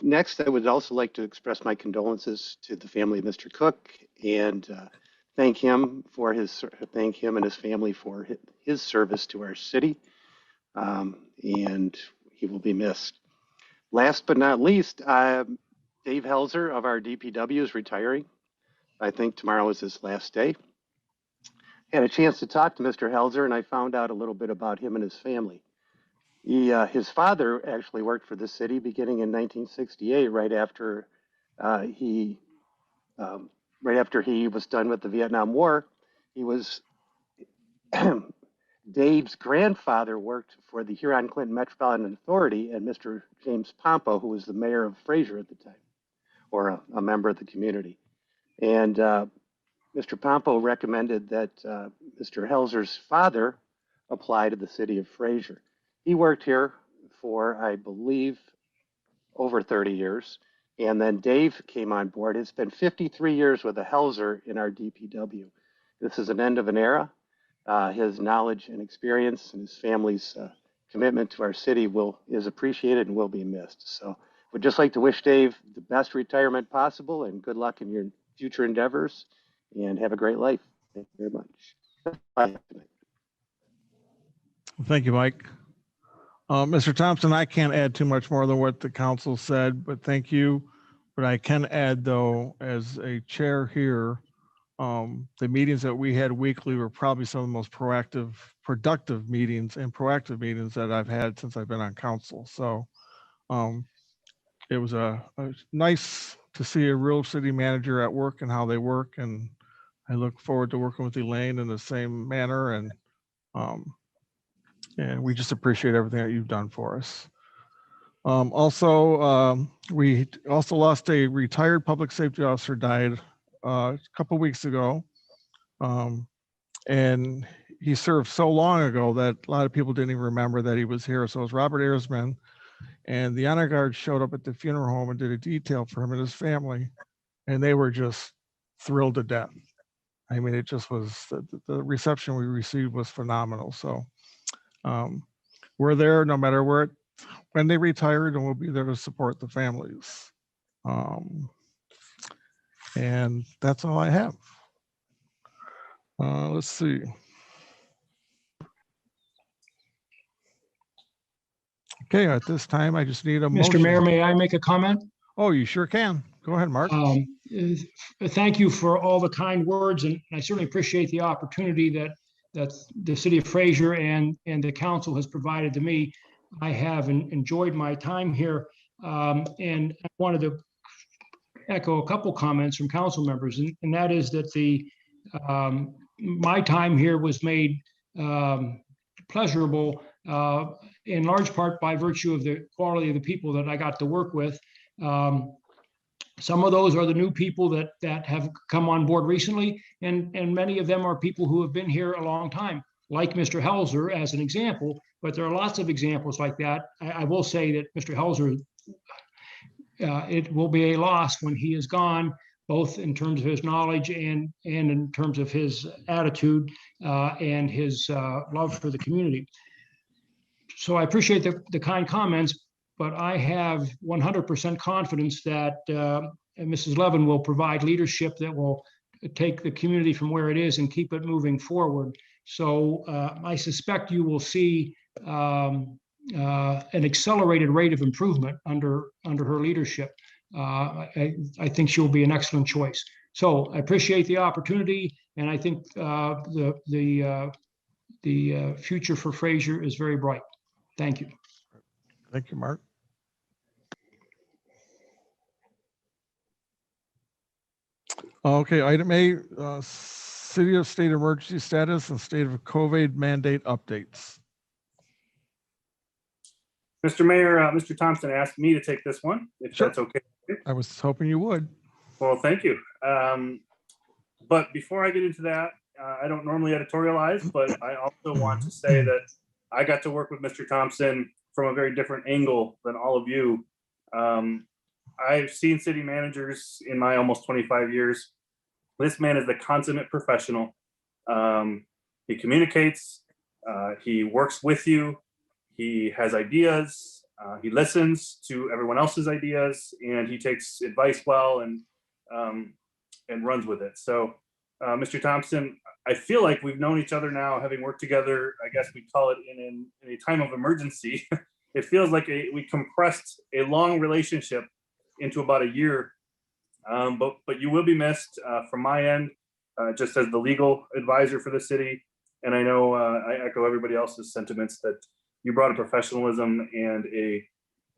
Next, I would also like to express my condolences to the family of Mr. Cook and thank him and his family for his service to our city, and he will be missed. Last but not least, Dave Helzer of our DPW is retiring. I think tomorrow is his last day. Had a chance to talk to Mr. Helzer, and I found out a little bit about him and his family. His father actually worked for the city beginning in 1968, right after he was done with the Vietnam War. He was Dave's grandfather worked for the Huron-Clinton Metropolitan Authority, and Mr. James Pompo, who was the mayor of Fraser at the time, or a member of the community. And Mr. Pompo recommended that Mr. Helzer's father apply to the city of Fraser. He worked here for, I believe, over 30 years. And then Dave came on board. It's been 53 years with a Helzer in our DPW. This is an end of an era. His knowledge and experience and his family's commitment to our city is appreciated and will be missed. So would just like to wish Dave the best retirement possible and good luck in your future endeavors, and have a great life. Thank you very much. Bye. Thank you, Mike. Mr. Thompson, I can't add too much more than what the council said, but thank you But I can add, though, as a chair here, the meetings that we had weekly were probably some of the most productive meetings that I've had since I've been on council. So it was a nice to see a real city manager at work and how they work. And I look forward to working with Elaine in the same manner. And we just appreciate everything that you've done for us. We also lost a retired public safety officer, died a couple weeks ago. And he served so long ago that a lot of people didn't even remember that he was here. So it was Robert Ayresman, and the honor guard showed up at the funeral home and did a detail for him and his family. And they were just thrilled to death. I mean, it just was, the reception we received was phenomenal. So we're there no matter when they retired, and we'll be there to support the families. And that's all I have. Let's see. Okay, at this time, I just need a motion. Mr. Mayor, may I make a comment? Oh, you sure can. Go ahead, Mark. Thank you for all the kind words, and I certainly appreciate the opportunity that the City of Fraser and the council has provided to me. I have enjoyed my time here, and I wanted to echo a couple comments from council members, and that is that my time here was made pleasurable in large part by virtue of the quality of the people that I got to work with. Some of those are the new people that have come on board recently, and many of them are people who have been here a long time, like Mr. Helzer as an example, but there are lots of examples like that. I will say that Mr. Helzer, it will be a loss when he is gone, both in terms of his knowledge and in terms of his attitude and his love for the community. So I appreciate the kind comments, but I have 100% confidence that Mrs. Levin will provide leadership that will take the community from where it is and keep it moving forward. So I suspect you will see an accelerated rate of improvement under her leadership. I think she'll be an excellent choice. So I appreciate the opportunity, and I think the future for Fraser is very bright. Thank you. Thank you, Mark. Okay, item A, City of State Emergency Status and State of COVID Mandate Updates. Mr. Mayor, Mr. Thompson asked me to take this one, if Sure. that's okay. I was hoping you would. Well, thank you. But before I get into that, I don't normally editorialize, but I also want to say that I got to work with Mr. Thompson from a very different angle than all of you. I've seen city managers in my almost 25 years. This man is the consummate professional. He communicates, he works with you, he has ideas, he listens to everyone else's ideas, and he takes advice well and runs with it. So, Mr. Thompson, I feel like we've known each other now, having worked together, I guess we call it in a time of emergency. It feels like we compressed a long relationship into about a year, but you will be missed from my end, just as the legal advisor for the city. And I know I echo everybody else's sentiments that you brought a professionalism and a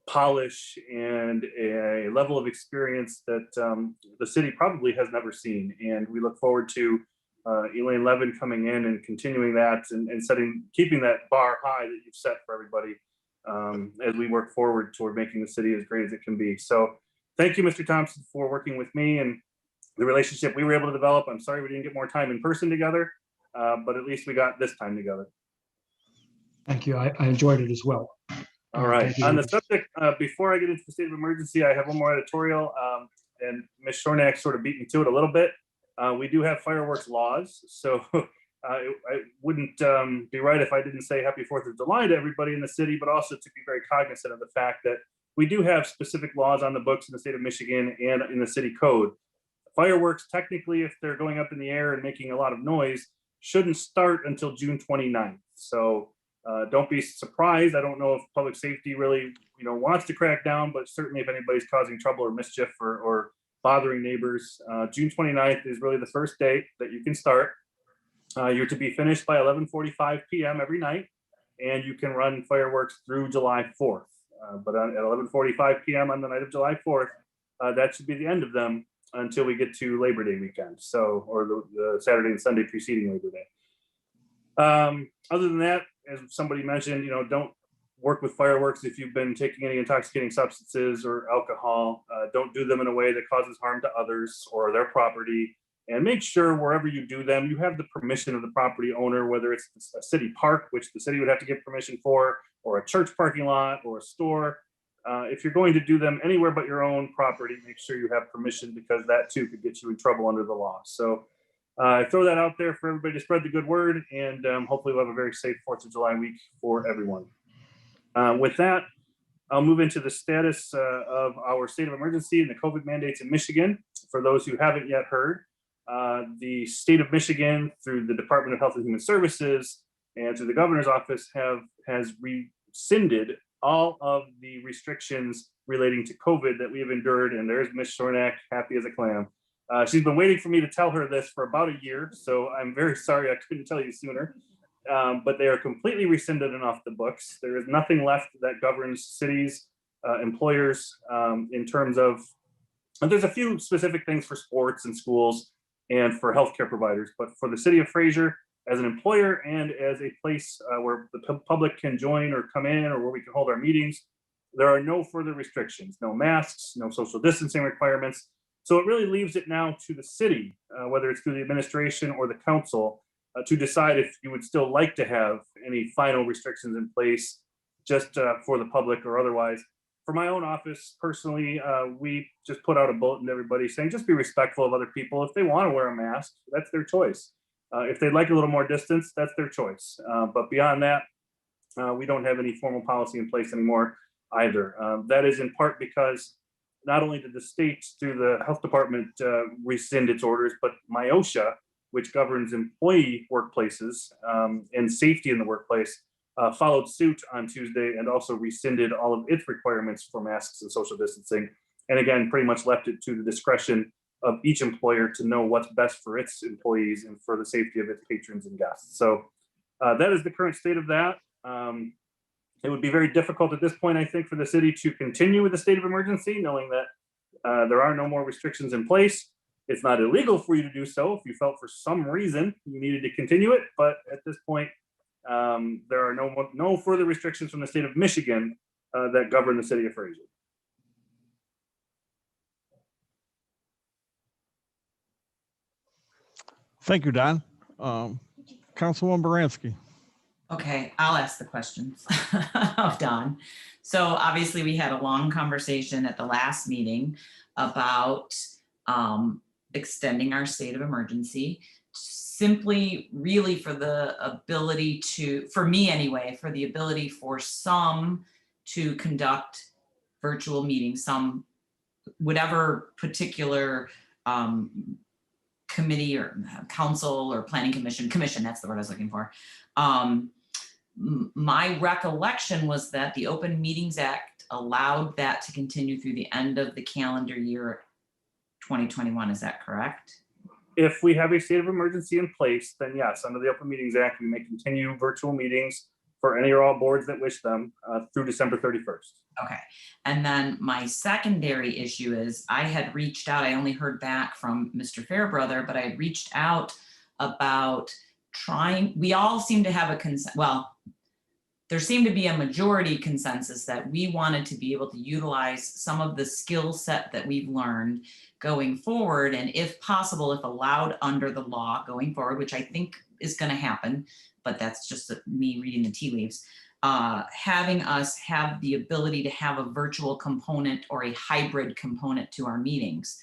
polish and a level of experience that the city probably has never seen. And we look forward to Elaine Levin coming in and continuing that and keeping that bar high that you've set for everybody as we work forward toward making the city as great as it can be. So thank you, Mr. Thompson, for working with me and the relationship we were able to develop. I'm sorry we didn't get more time in person together, but at least we got this time together. Thank you. I enjoyed it as well. All right. On the subject, before I get into the state of emergency, I have one more editorial, and Ms. Shornack sort of beat me to it a little bit. We do have fireworks laws, so I wouldn't be right if I didn't say Happy 4th of July to everybody in the city, but also to be very cognizant of the fact that we do have specific laws on the books in the state of Michigan and in the city code. Fireworks, technically, if they're going up in the air and making a lot of noise, shouldn't start until June 29th. So Don't be surprised. I don't know if public safety really, wants to crack down, but certainly if anybody's causing trouble or mischief or bothering neighbors, June 29th is really the first date that you can start. You're to be finished by 11:45 p.m. every night, and you can run fireworks through July 4th. But at 11:45 p.m. on the night of July 4th, that should be the end of them until we get to Labor Day weekend. So, or the Saturday and Sunday preceding Labor Day. Other than that, as somebody mentioned, don't work with fireworks if you've been taking any intoxicating substances or alcohol. Don't do them in a way that causes harm to others or their property. And make sure wherever you do them, you have the permission of the property owner, whether it's a city park, which the city would have to give permission for, or a church parking lot or a store. If you're going to do them anywhere but your own property, make sure you have permission, because that too could get you in trouble under the law. So I throw that out there for everybody to spread the good word, and hopefully we'll have a very safe 4th of July week for everyone. With that, I'll move into the status of our state of emergency and the COVID mandates in Michigan. For those who haven't yet heard, the state of Michigan, through the Department of Health and Human Services and through the governor's office, has rescinded all of the restrictions relating to COVID that we have endured. And there's Ms. Shornack, happy as a clam. She's been waiting for me to tell her this for about a year, so I'm very sorry I couldn't tell you sooner. But they are completely rescinded and off the books. There is nothing left that governs cities, employers, in terms of, and there's a few specific things for sports and schools and for healthcare providers, but for the city of Fraser, as an employer and as a place where the public can join or come in, or where we can hold our meetings, there are no further restrictions, no masks, no social distancing requirements. So it really leaves it now to the city, whether it's through the administration or the council, to decide if you would still like to have any final restrictions in place just for the public or otherwise. For my own office, personally, we just put out a bulletin to everybody saying, just be respectful of other people. If they want to wear a mask, that's their choice. If they'd like a little more distance, that's their choice. But beyond that, we don't have any formal policy in place anymore either. That is in part because not only did the state, through the health department, rescind its orders, but MIOSHA, which governs employee workplaces and safety in the workplace, followed suit on Tuesday and also rescinded all of its requirements for masks and social distancing. And again, pretty much left it to the discretion of each employer to know what's best for its employees and for the safety of its patrons and guests. So that is the current state of that. It would be very difficult at this point, I think, for the city to continue with the state of emergency, knowing that there are no more restrictions in place. It's not illegal for you to do so if you felt for some reason you needed to continue it. But at this point, there are no further restrictions from the state of Michigan that govern the city of Fraser. Thank you, Don. Councilwoman Baranski. Okay, I'll ask the questions of Don. So obviously we had a long conversation at the last meeting about extending our state of emergency, simply really for the ability to, for me anyway, for the ability for some to conduct virtual meetings, some, whatever particular committee or council or planning commission, that's the word I was looking for. My recollection was that the Open Meetings Act allowed that to continue through the end of the calendar year 2021. Is that correct? If we have a state of emergency in place, then yes, under the Open Meetings Act, we may continue virtual meetings for any or all boards that wish them through December 31st. Okay. And then my secondary issue is I had reached out, I only heard back from Mr. Fairbrother, but I had reached out about trying, we all seem to have a there seemed to be a majority consensus that we wanted to be able to utilize some of the skill set that we've learned going forward. And if possible, if allowed under the law going forward, which I think is going to happen, but that's just me reading the tea leaves, having us have the ability to have a virtual component or a hybrid component to our meetings.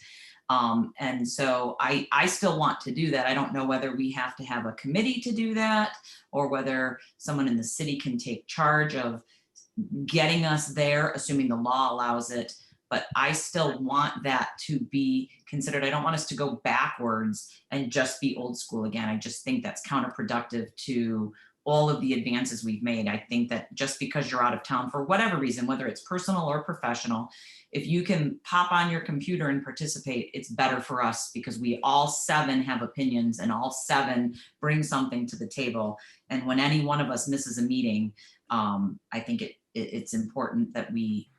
And so I still want to do that. I don't know whether we have to have a committee to do that or whether someone in the city can take charge of getting us there, assuming the law allows it. But I still want that to be considered. I don't want us to go backwards and just be old school again. I just think that's counterproductive to all of the advances we've made. I think that just because you're out of town for whatever reason, whether it's personal or professional, if you can pop on your computer and participate, it's better for us because we all 7 have opinions and all 7 bring something to the table. And when any one of us misses a meeting, I think it's important that we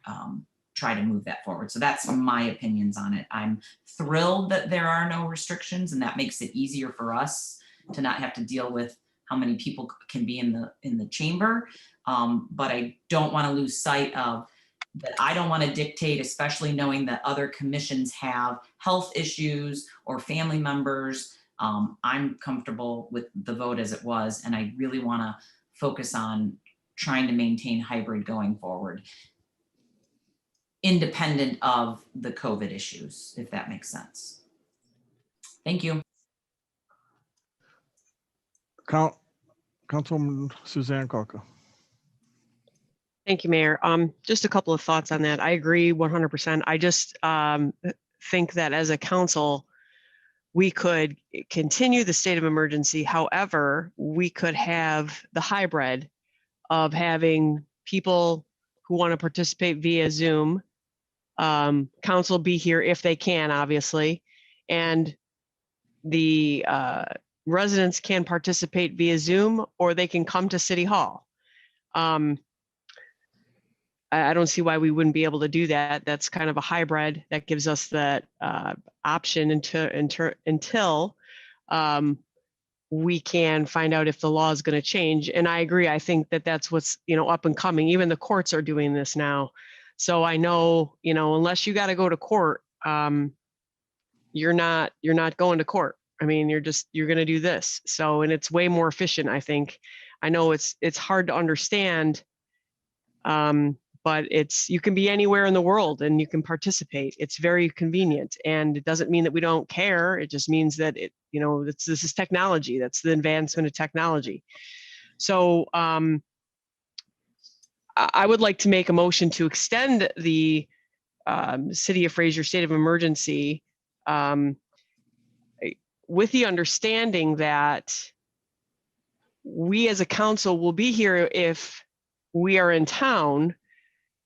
try to move that forward. So that's my opinions on it. I'm thrilled that there are no restrictions, and that makes it easier for us to not have to deal with how many people can be in the chamber. But I don't want to lose sight of that. I don't want to dictate, especially knowing that other commissions have health issues or family members. I'm comfortable with the vote as it was, and I really want to focus on trying to maintain hybrid going forward, independent of the COVID issues, if that makes sense. Thank you. Councilwoman Suzanne Coca. Thank you, Mayor. Just a couple of thoughts on that. I agree 100%. I just think that as a council, we could continue the state of emergency. However, we could have the hybrid of having people who want to participate via Zoom, council be here if they can, obviously, and the residents can participate via Zoom, or they can come to City Hall. I don't see why we wouldn't be able to do that. That's kind of a hybrid that gives us that option until we can find out if the law is going to change. And I agree. I think that that's what's, up and coming. Even the courts are doing this now. So I know, unless you got to go to court, you're not going to court. I mean, you're going to do this. So, and it's way more efficient, I think. I know it's hard to understand, but you can be anywhere in the world and you can participate. It's very convenient, and it doesn't mean that we don't care. It just means that this is technology. That's the advancement of technology. So I would like to make a motion to extend the City of Fraser state of emergency with the understanding that we as a council will be here if we are in town,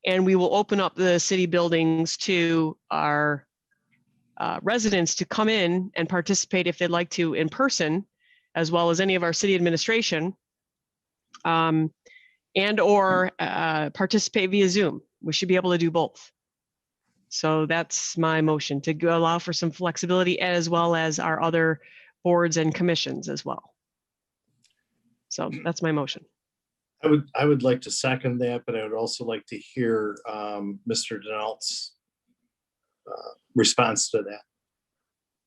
and we will open up the city buildings to our residents to come in and participate if they'd like to in person, as well as any of our city administration, and or participate via Zoom. We should be able to do both. So that's my motion, to allow for some flexibility, as well as our other boards and commissions as well. So that's my motion. I would like to second that, but I would also like to hear Mr. Denault's response to that.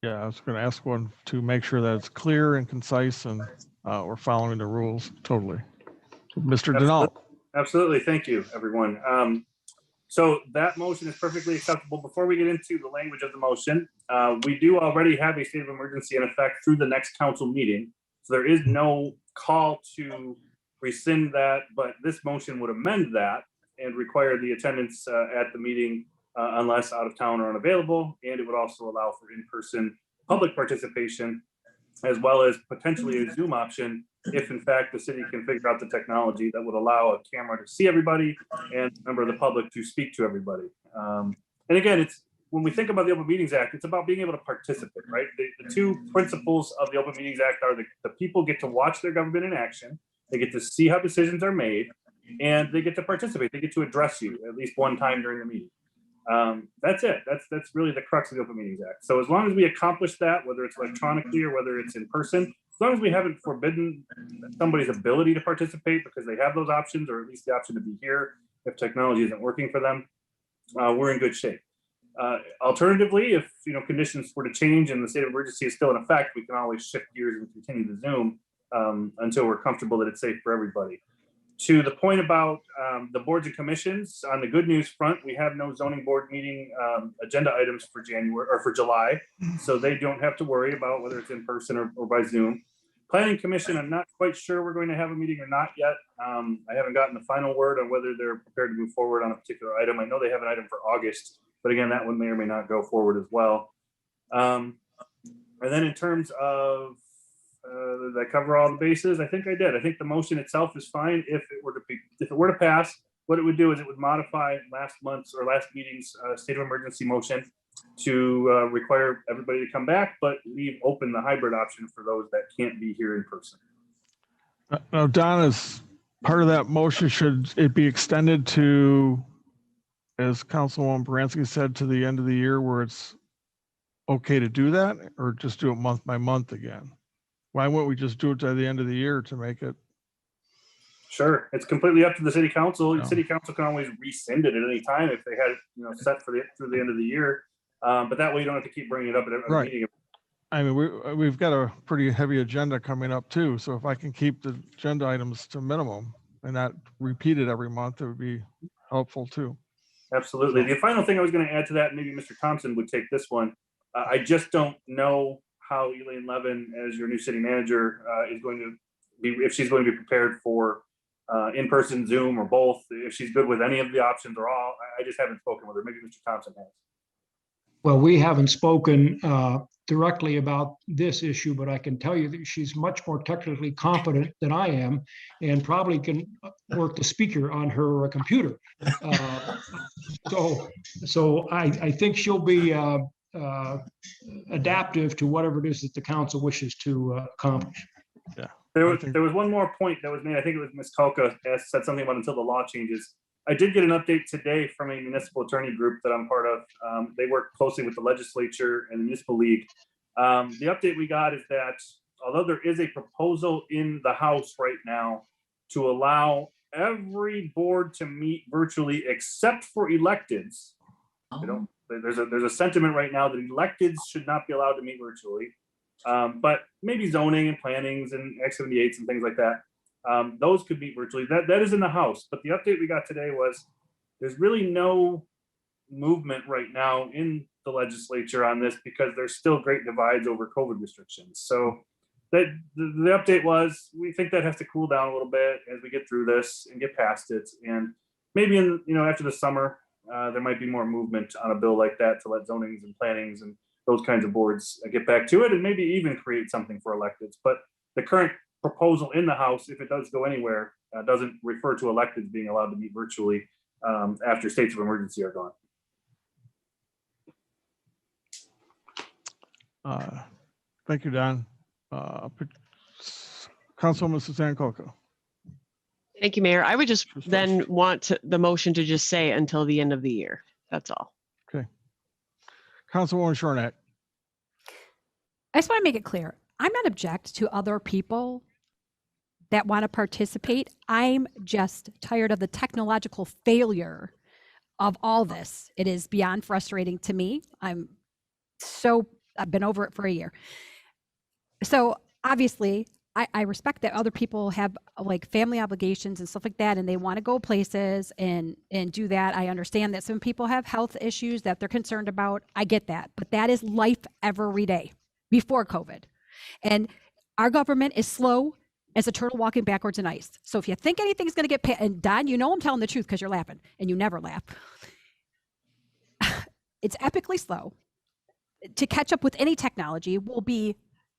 Yeah, I was going to ask one to make sure that it's clear and concise and we're following the rules totally. Mr. Denault. Absolutely. Thank you, everyone. So that motion is perfectly acceptable. Before we get into the language of the motion, we do already have a state of emergency in effect through the next council meeting. So there is no call to rescind that, but this motion would amend that and require the attendance at the meeting unless out of town or unavailable. And it would also allow for in-person public participation, as well as potentially a Zoom option if in fact the city can figure out the technology that would allow a camera to see everybody and a member of the public to speak to everybody. And again, when we think about the Open Meetings Act, it's about being able to participate, right? The two principles of the Open Meetings Act are the people get to watch their government in action, they get to see how decisions are made, and they get to participate. They get to address you at least one time during the meeting. That's it. That's really the crux of the Open Meetings Act. So as long as we accomplish that, whether it's electronically or whether it's in person, as long as we haven't forbidden somebody's ability to participate because they have those options, or at least the option to be here if technology isn't working for them, we're in good shape. Alternatively, if conditions were to change and the state of emergency is still in effect, we can always shift gears and continue to Zoom until we're comfortable that it's safe for everybody. To the point about the boards and commissions, on the good news front, we have no zoning board meeting agenda items for January or for July, so they don't have to worry about whether it's in person or by Zoom. Planning Commission, I'm not quite sure we're going to have a meeting or not yet. I haven't gotten the final word on whether they're prepared to move forward on a particular item. I know they have an item for August, but again, that one may or may not go forward as well. And then in terms of Did I cover all the bases? I think I did. I think the motion itself is fine. If it were to pass, what it would do is it would modify last month's or last meeting's state of emergency motion to require everybody to come back, but leave open the hybrid option for those that can't be here in person. Now, Don, as part of that motion, should it be extended to, as Councilwoman Baranski said, to the end of the year where it's okay to do that, or just do it month by month again? Why wouldn't we just do it to the end of the year to make it? Sure, it's completely up to the city council. Yeah. City council can always rescind it at any time if they had it, set for through the end of the year. But that way you don't have to keep bringing it up at every Right. meeting. I mean, we've got a pretty heavy agenda coming up too. So if I can keep the agenda items to minimum and not repeat it every month, it would be helpful too. Absolutely. So- The final thing I was going to add to that, maybe Mr. Thompson would take this one. I just don't know how Elaine Levin, as your new city manager, is going to be, if she's going to be prepared for in-person, Zoom, or both, if she's good with any of the options or all. I just haven't spoken with her. Maybe Mr. Thompson has. Well, we haven't spoken directly about this issue, but I can tell you that she's much more technically competent than I am, and probably can work the speaker on her computer. So I think she'll be adaptive to whatever it is that the council wishes to accomplish. Yeah. There was one more point that was made. I think it was Ms. Kalka said something about until the law changes. I did get an update today from a municipal attorney group that I'm part of. They work closely with the legislature and the municipal league. The update we got is that although there is a proposal in the House right now to allow every board to meet virtually except for electeds, there's a sentiment right now that electeds should not be allowed to meet virtually. But maybe zoning and plannings and X78s and things like that. Those could meet virtually. That is in the House. But the update we got today was there's really no movement right now in the legislature on this because there's still great divides over COVID restrictions. So the update was we think that has to cool down a little bit as we get through this and get past it. And maybe after the summer, there might be more movement on a bill like that to let zonings and plannings and those kinds of boards get back to it and maybe even create something for electeds. But the current proposal in the House, if it does go anywhere, doesn't refer to electeds being allowed to meet virtually after states of emergency are gone. Thank you, Don. Councilwoman Suzanne Kolko. Thank you, Mayor. I would just then want the motion to just say until the end of the year. That's all. Okay. Councilwoman Shornack. I just want to make it clear. I'm not object to other people that want to participate. I'm just tired of the technological failure of all this. It is beyond frustrating to me. I've been over it for a year. So obviously I respect that other people have like family obligations and stuff like that, and they want to go places and do that. I understand that some people have health issues that they're concerned about. I get that, but that is life every day before COVID. And our government is slow as a turtle walking backwards in ice. So if you think anything's going to get and Don, I'm telling the truth because you're laughing and you never laugh. It's epically slow. To catch up with any technology will be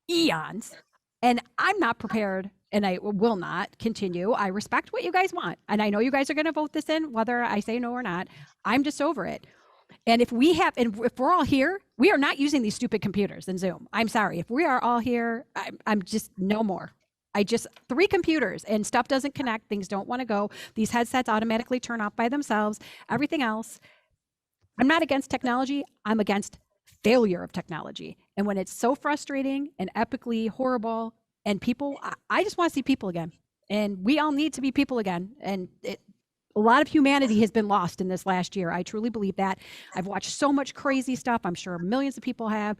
eons. And I'm not prepared, and I will not continue. I respect what you guys want. And I know you guys are going to vote this in, whether I say no or not. I'm just over it. And if we're all here, we are not using these stupid computers and Zoom. I'm sorry. If we are all here, I'm just no more. 3 computers and stuff doesn't connect. Things don't want to go. These headsets automatically turn off by themselves. Everything else. I'm not against technology. I'm against failure of technology. And when it's so frustrating and epically horrible and people, I just want to see people again. And we all need to be people again. And a lot of humanity has been lost in this last year. I truly believe that. I've watched so much crazy stuff. I'm sure millions of people have.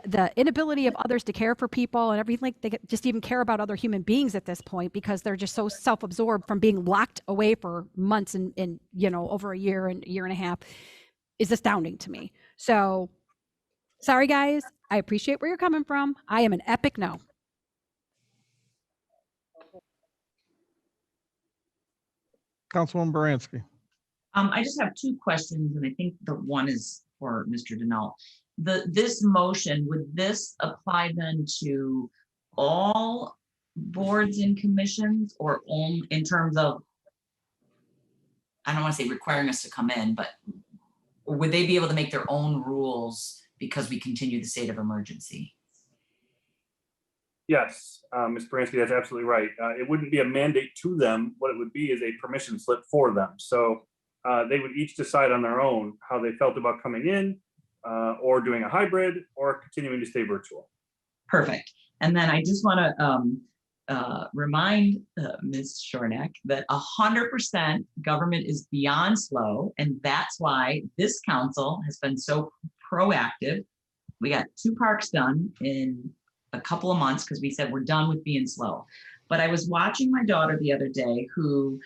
The inability of others to care for people and everything, they just even care about other human beings at this point because they're just so self-absorbed from being locked away for months and over a year and a half is astounding to me. So sorry, guys. I appreciate where you're coming from. I am an epic no. Councilwoman Baranski. I just have 2 questions, and I think the one is for Mr. Denault. This motion, would this apply then to all boards and commissions, or in terms of, I don't want to say requiring us to come in, but would they be able to make their own rules because we continue the state of emergency? Yes, Ms. Bransky, that's absolutely right. It wouldn't be a mandate to them. What it would be is a permission slip for them. So they would each decide on their own how they felt about coming in or doing a hybrid or continuing to stay virtual. Perfect. And then I just want to remind Ms. Shornack that 100% government is beyond slow. And that's why this council has been so proactive. We got 2 parks done in a couple of months because we said we're done with being slow. But I was watching my daughter the other day who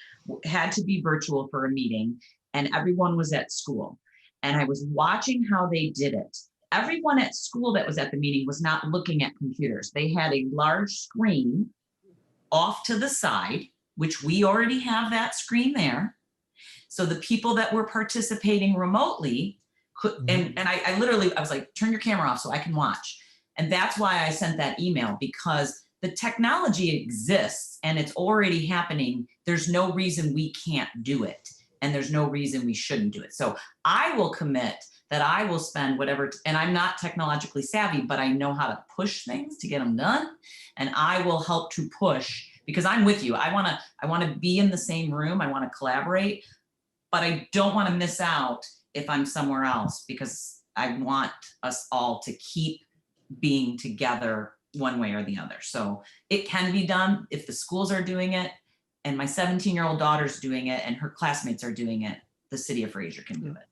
had to be virtual for a meeting, and everyone was at school. And I was watching how they did it. Everyone at school that was at the meeting was not looking at computers. They had a large screen off to the side, which we already have that screen there. So the people that were participating remotely could, and I literally, I was like, turn your camera off so I can watch. And that's why I sent that email, because the technology exists and it's already happening. There's no reason we can't do it. And there's no reason we shouldn't do it. So I will commit that I will spend whatever, and I'm not technologically savvy, but I know how to push things to get them done. And I will help to push, because I'm with you. I wanna be in the same room. I wanna collaborate, but I don't wanna miss out if I'm somewhere else, because I want us all to keep being together one way or the other. So it can be done if the schools are doing it, and my 17-year-old daughter's doing it, and her classmates are doing it. The City of Fraser can do it.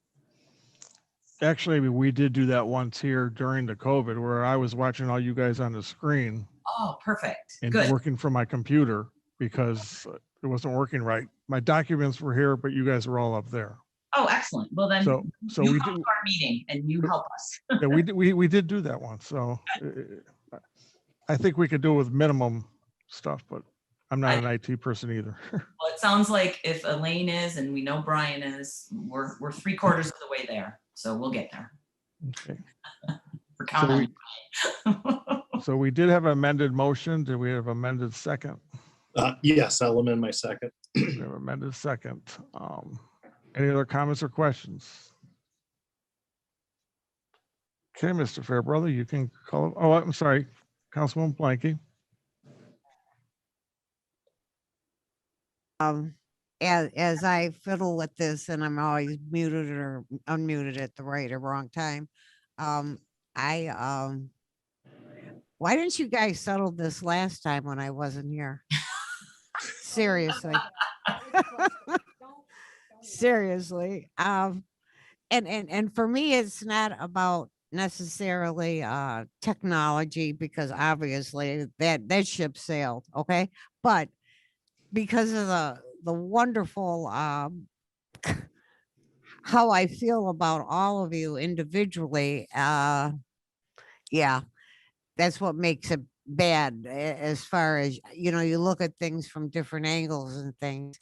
Actually, we did do that once here during the COVID, where I was watching all you guys on the screen Oh, perfect. and Good. working from my computer because it wasn't working right. My documents were here, but you guys were all up there. Oh, excellent. Well, then So you we come do. to our meeting and you help us. Yeah, we did do that once. So I think we could do it with minimum stuff, but I'm not an IT person either. Well, it sounds like if Elaine is, and we know Brian is, we're 3/4 of the way there. So we'll get there. Okay. We're counting So we did have amended motion. Did we have amended second? Yes, I'll amend my second. We have amended second. Any other comments or questions? Okay, Mr. Fairbrother, you can call. Oh, I'm sorry, Councilwoman Blanky. As I fiddle with this, and I'm always muted or unmuted at the right or wrong time, why didn't you guys settle this last time when I wasn't here? Seriously. Seriously. And for me, it's not about necessarily technology, because obviously that ship sailed, okay? But because of the wonderful how I feel about all of you individually, yeah, that's what makes it bad, as far as, you look at things from different angles and things.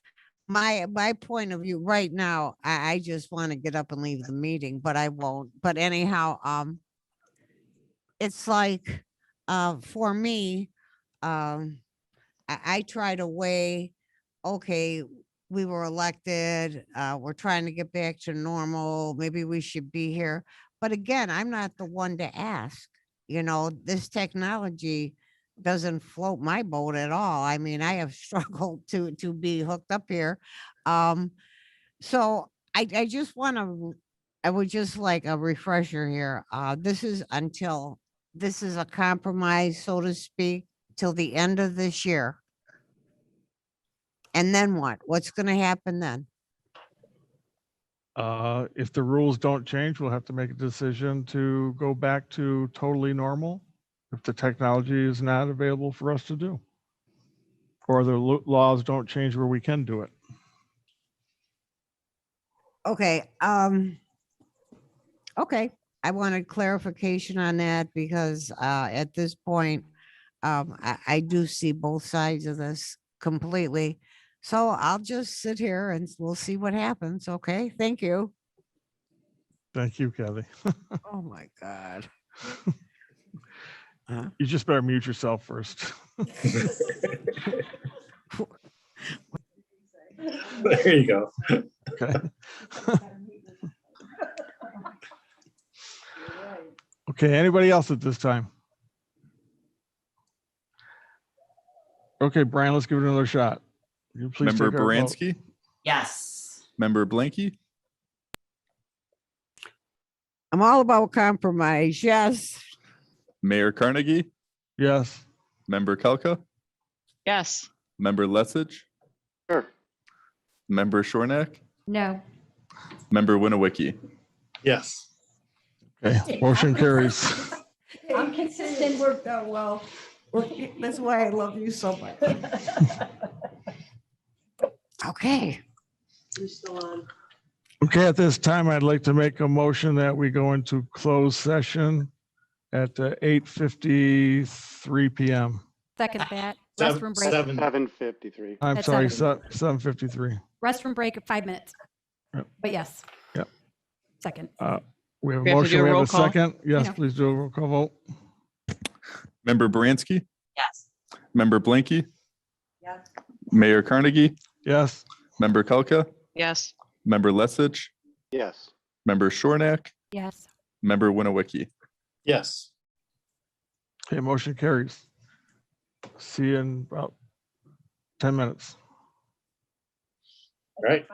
My point of view right now, I just want to get up and leave the meeting, but I won't. But anyhow, it's like, for me, I try to weigh, okay, we were elected, we're trying to get back to normal, maybe we should be here. But again, I'm not the one to ask. This technology doesn't float my boat at all. I mean, I have struggled to be hooked up here. So I just want to, I would just like a refresher here. This is a compromise, so to speak, till the end of this year. And then what? What's going to happen then? If the rules don't change, we'll have to make a decision to go back to totally normal if the technology is not available for us to do, or the laws don't change where we can do it. Okay. Okay. I wanted clarification on that, because at this point, I do see both sides of this completely. So I'll just sit here and we'll see what happens. Okay. Thank you. Thank you, Kathy. Oh my God. You just better mute yourself first. There you go. Okay. Okay, anybody else at this time? Okay, Brian, let's give it another shot. You please Member take our vote. Baranski, Yes. Member Blanky, I'm all about compromise. Yes. Mayor Carnegie, Yes. Member Kelka, Yes. Member Lessig, Sure. Member Shornack, No. Member Winawiki. Yes. Okay, motion carries. I'm consistent. Worked out well. That's why I love you so much. Okay. You're still on. Okay, at this time, I'd like to make a motion that we go into closed session at 8:53 PM. Second that. Seven- Restroom break. 7:53. I'm At sorry, 7:53. 7:53. Restroom break at 5 minutes. Yep. But yes. Yep. Second. We have a We have to do motion, a we have roll a call. second. Yes, know. please do a roll call vote. Member Baranski, Yes. Member Blanky, Yes. Mayor Carnegie, Yes. Member Kelka, Yes. Member Lessig, Yes. Member Shornack, Yes. Member Winawiki. Yes. Okay, motion carries. See you in about 10 minutes. Right.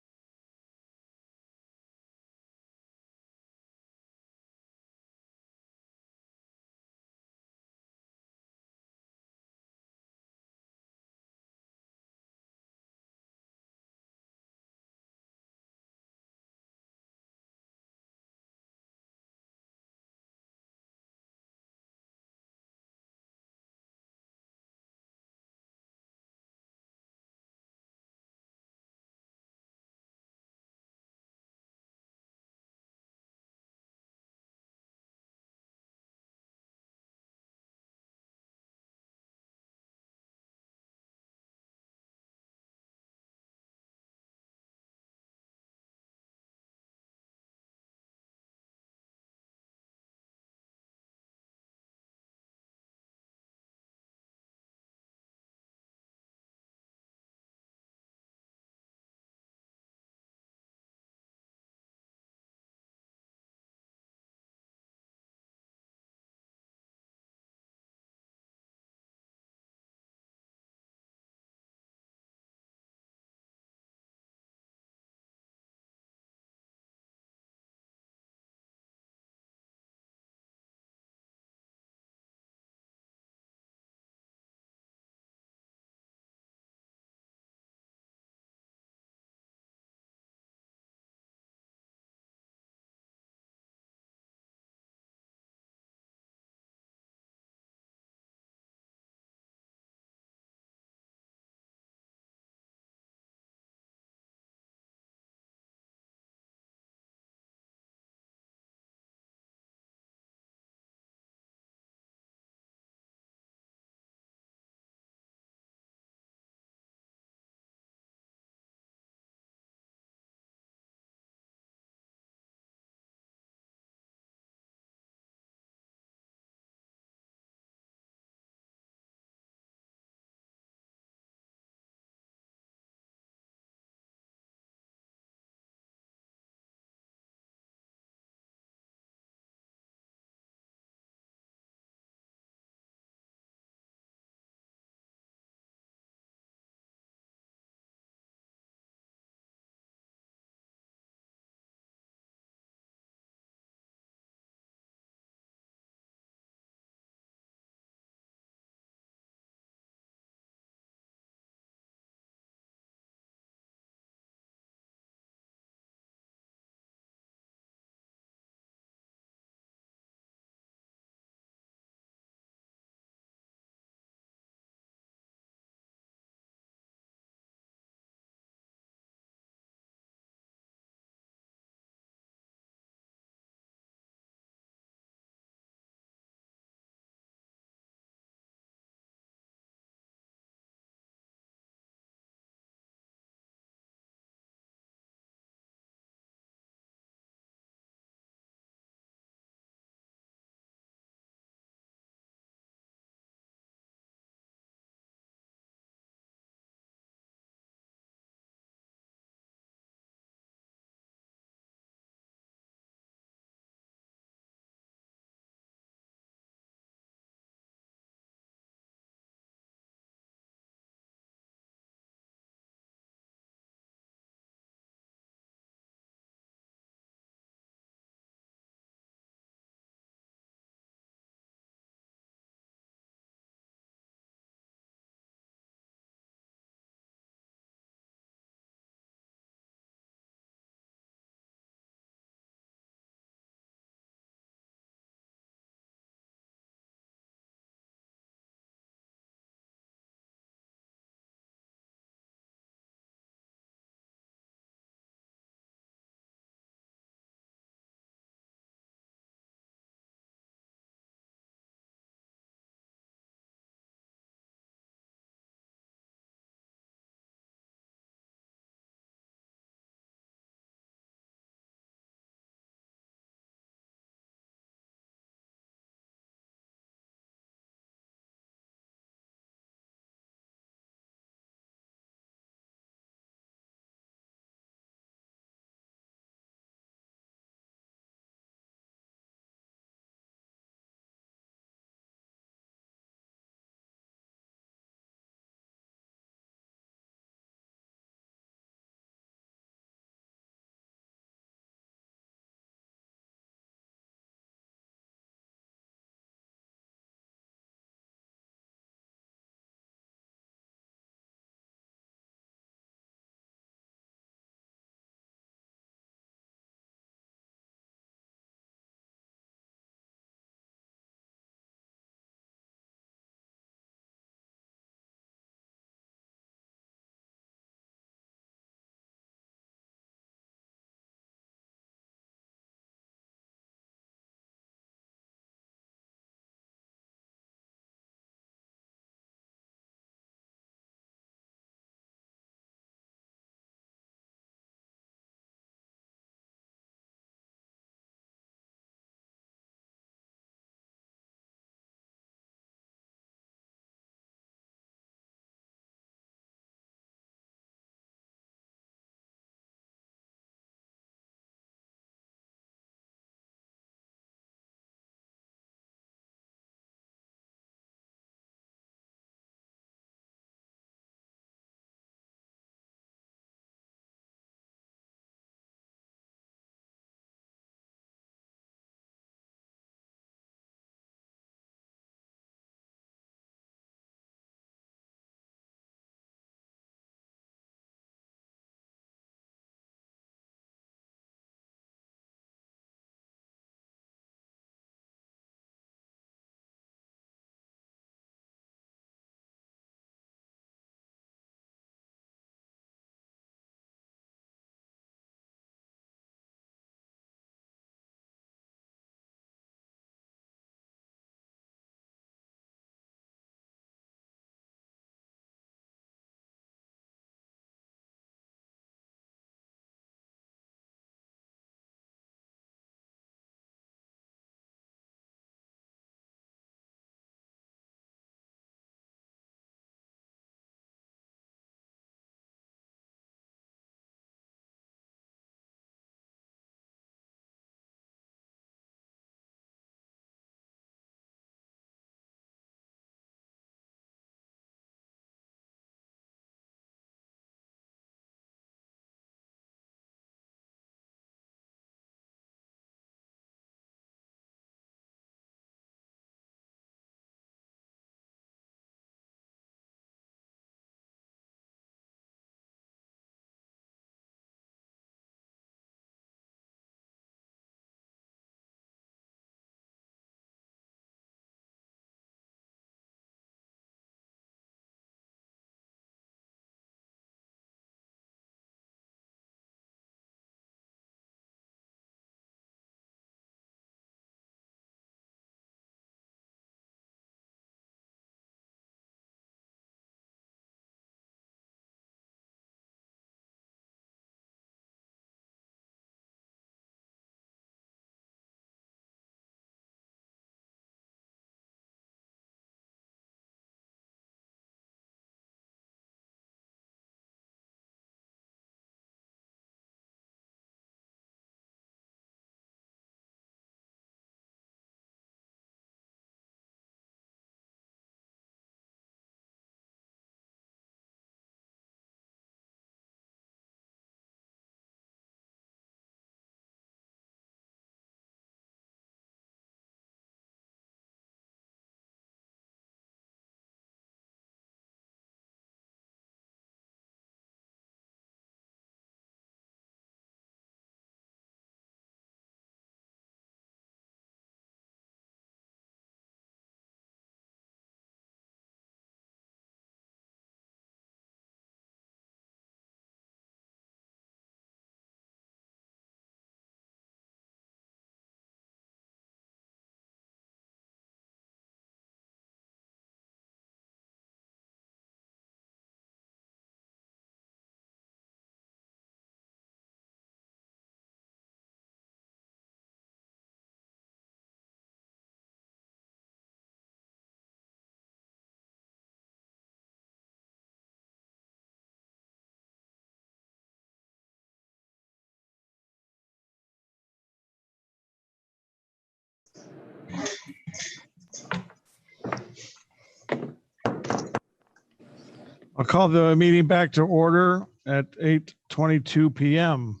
I'll call the meeting back to order at 8:22 p.m.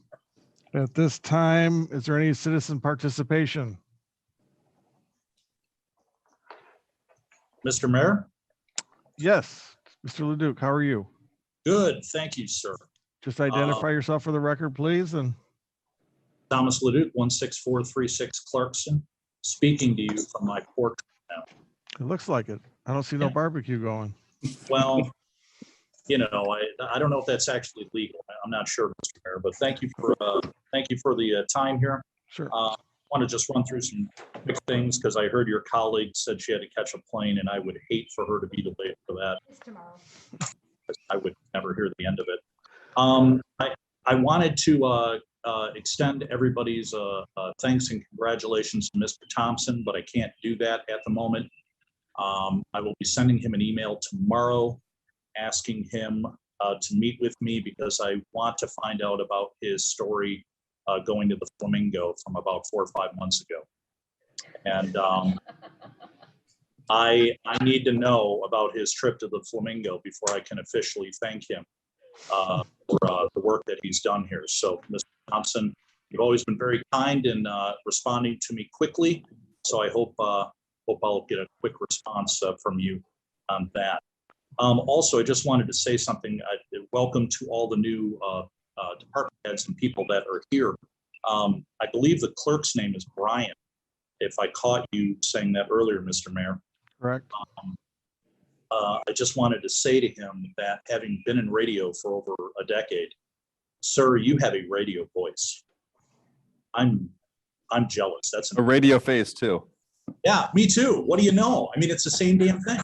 At this time, is there any citizen participation? Mr. Mayor? Yes, Mr. Leduc, how are you? Good, thank you, sir. Just identify yourself for the record, please, and Thomas Leduc, 16436 Clarkson, speaking to you from my porch now. it looks like it. I don't see no barbecue going. Well, you know, I don't know if that's actually legal. I'm not sure, Mr. Mayor, but thank you for the time here. Sure. I want to just run through some quick things because I heard your colleague said she had to catch a plane, and I would hate for her to be delayed for that. It's tomorrow. I would never hear the end of it. I wanted to extend everybody's thanks and congratulations to Mr. Thompson, but I can't do that at the moment. I will be sending him an email tomorrow asking him to meet with me because I want to find out about his story going to the Flamingo from about 4 or 5 months ago. And I need to know about his trip to the Flamingo before I can officially thank him for the work that he's done here. So, Mr. Thompson, you've always been very kind in responding to me quickly. So I hope I'll get a quick response from you on that. Also, I just wanted to say something. Welcome to all the new department heads and people that are here. I believe the clerk's name is Brian, if I caught you saying that earlier, Mr. Mayor. Correct. I just wanted to say to him that having been in radio for over a decade, sir, you have a radio voice. I'm jealous. That's a radio face too. Yeah, me too. What do you know? I mean, it's the same damn thing.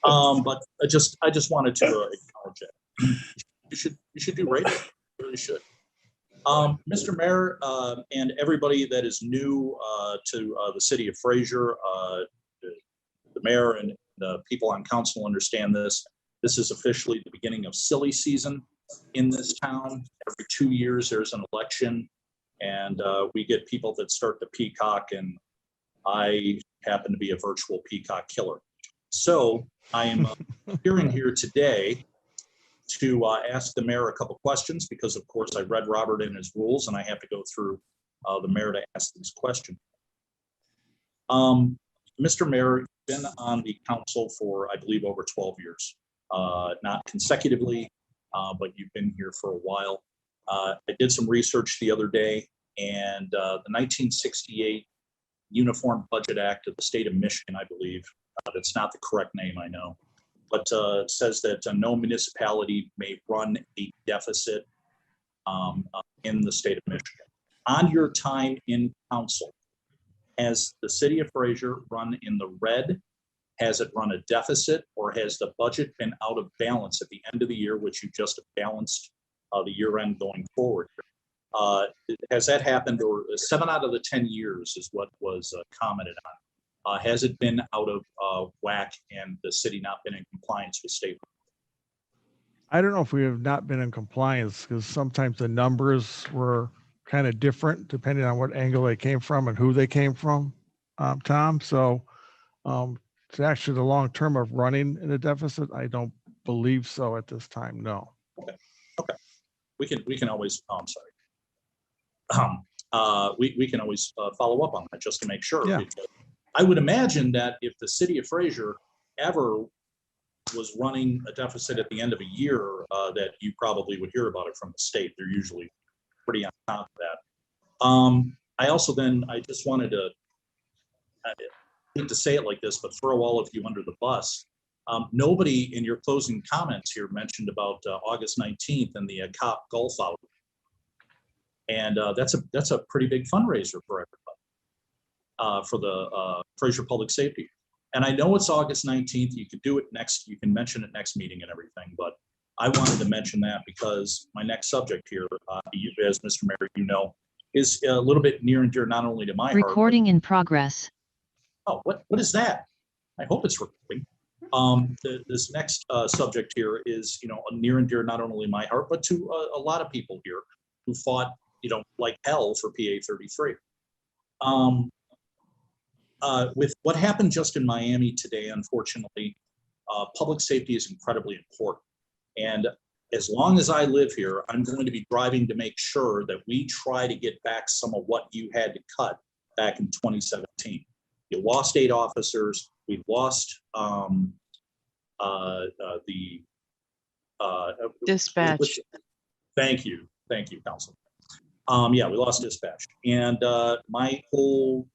But I just wanted to acknowledge it. You should do radio. You really should. Mr. Mayor and everybody that is new to the city of Fraser, the mayor and the people on council understand this. This is officially the beginning of silly season in this town. Every 2 years there's an election, and we get people that start to peacock, and I happen to be a virtual peacock killer. So I am appearing here today to ask the mayor a couple questions because, of course, I read Robert in his rules, and I have to go through the mayor to ask these questions. Mr. Mayor, you've been on the council for, I believe, over 12 years. Not consecutively, but you've been here for a while. I did some research the other day, and the 1968 Uniform Budget Act of the state of Michigan, I believe, that's not the correct name, I know, but says that no municipality may run a deficit in the state of Michigan. On your time in council, has the city of Fraser run in the red? Has it run a deficit, or has the budget been out of balance at the end of the year, which you just balanced the year end going forward? Has that happened, or 7 out of the 10 years is what was commented on? Has it been out of whack and the city not been in compliance with state? I don't know if we have not been in compliance because sometimes the numbers were kind of different depending on what angle they came from and who they came from, Tom. So it's actually the long term of running in a deficit. I don't believe so at this time. No. Okay. Okay. We can always. Oh, I'm sorry. We can always follow up on that just to make sure. Yeah. I would imagine that if the city of Fraser ever was running a deficit at the end of a year, that you probably would hear about it from the state. They're usually pretty on top of that. I just wanted to, I hate to say it like this, but throw all of you under the bus. Nobody in your closing comments here mentioned about August 19th and the COP golf outing. And that's a pretty big fundraiser for everybody, for the Fraser Public Safety. And I know it's August 19th. You could do it next. You can mention it next meeting and everything. But I wanted to mention that because my next subject here, as Mr. Mayor, you know, is a little bit near and dear not only to my heart. Recording in progress. Oh, what is that? I hope it's recording. This next subject here is, near and dear not only my heart, but to a lot of people here who fought, like hell for PA 33. With what happened just in Miami today, unfortunately, public safety is incredibly important. And as long as I live here, I'm going to be driving to make sure that we try to get back some of what you had to cut back in 2017. You lost 8 officers. We've lost Dispatch. Thank you, Council. Yeah, we lost dispatch, and my whole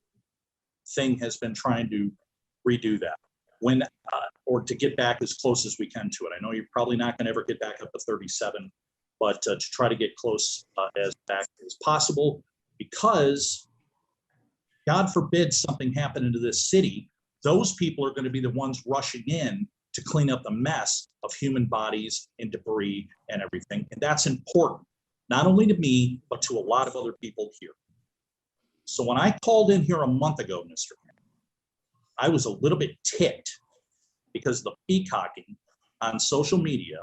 thing has been trying to redo that or to get back as close as we can to it. I know you're probably not going to ever get back up to 37, but to try to get close as back as possible, because God forbid something happened into this city, those people are going to be the ones rushing in to clean up the mess of human bodies and debris and everything. And that's important, not only to me, but to a lot of other people here. So when I called in here a month ago, Mr. Mayor, I was a little bit ticked because the peacocking on social media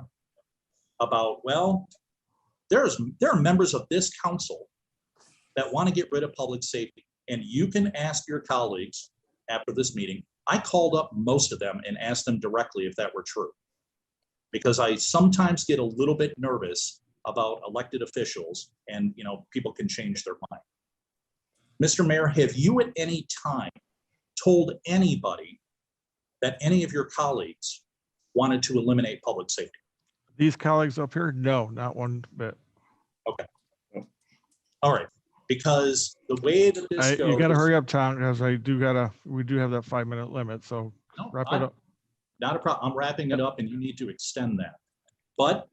about, well, there are members of this council that want to get rid of public safety. And you can ask your colleagues after this meeting. I called up most of them and asked them directly if that were true, because I sometimes get a little bit nervous about elected officials, and people can change their mind. Mr. Mayor, have you at any time told anybody that any of your colleagues wanted to eliminate public safety? These colleagues up here, no, not one bit. Okay. All right. Because the way that this goes, you got to hurry up, Tom, because we do have that 5-minute limit. So wrap it up. Not a problem. I'm wrapping it up, and you need to extend that. But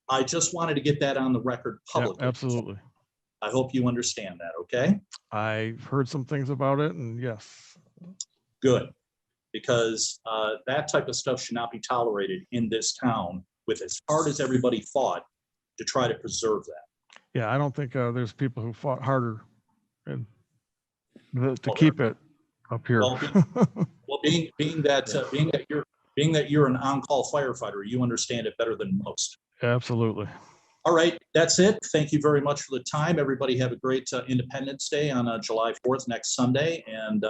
I just wanted to get that on the record publicly. Yeah, absolutely. I hope you understand that. Okay. I've heard some things about it, and yes. Good. Because that type of stuff should not be tolerated in this town, with as hard as everybody fought to try to preserve that. Yeah, I don't think there's people who fought harder and to keep it up here. Well, being that you're an on-call firefighter, you understand it better than most. Absolutely. All right, that's it. Thank you very much for the time. Everybody have a great Independence Day on July 4th next Sunday, and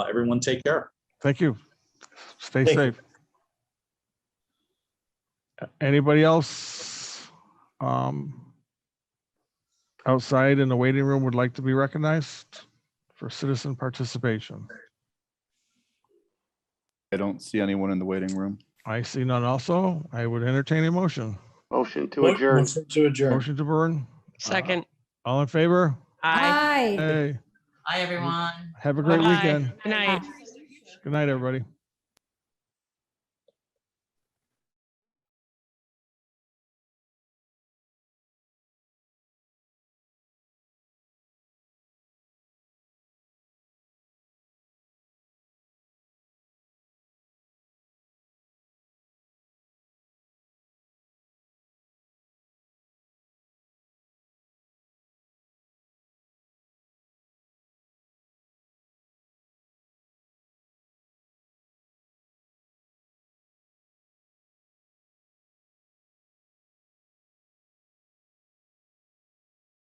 everyone take care. Thank you. Stay safe. Anybody else outside in the waiting room would like to be recognized for citizen participation? I don't see anyone in the waiting room. I see none also. I would entertain a motion. Motion to adjourn. Motion to adjourn. Motion to burn. Second. All in favor? Aye. Hey, Hi, everyone. have a great Bye-bye. weekend. Good night. Good night, everybody.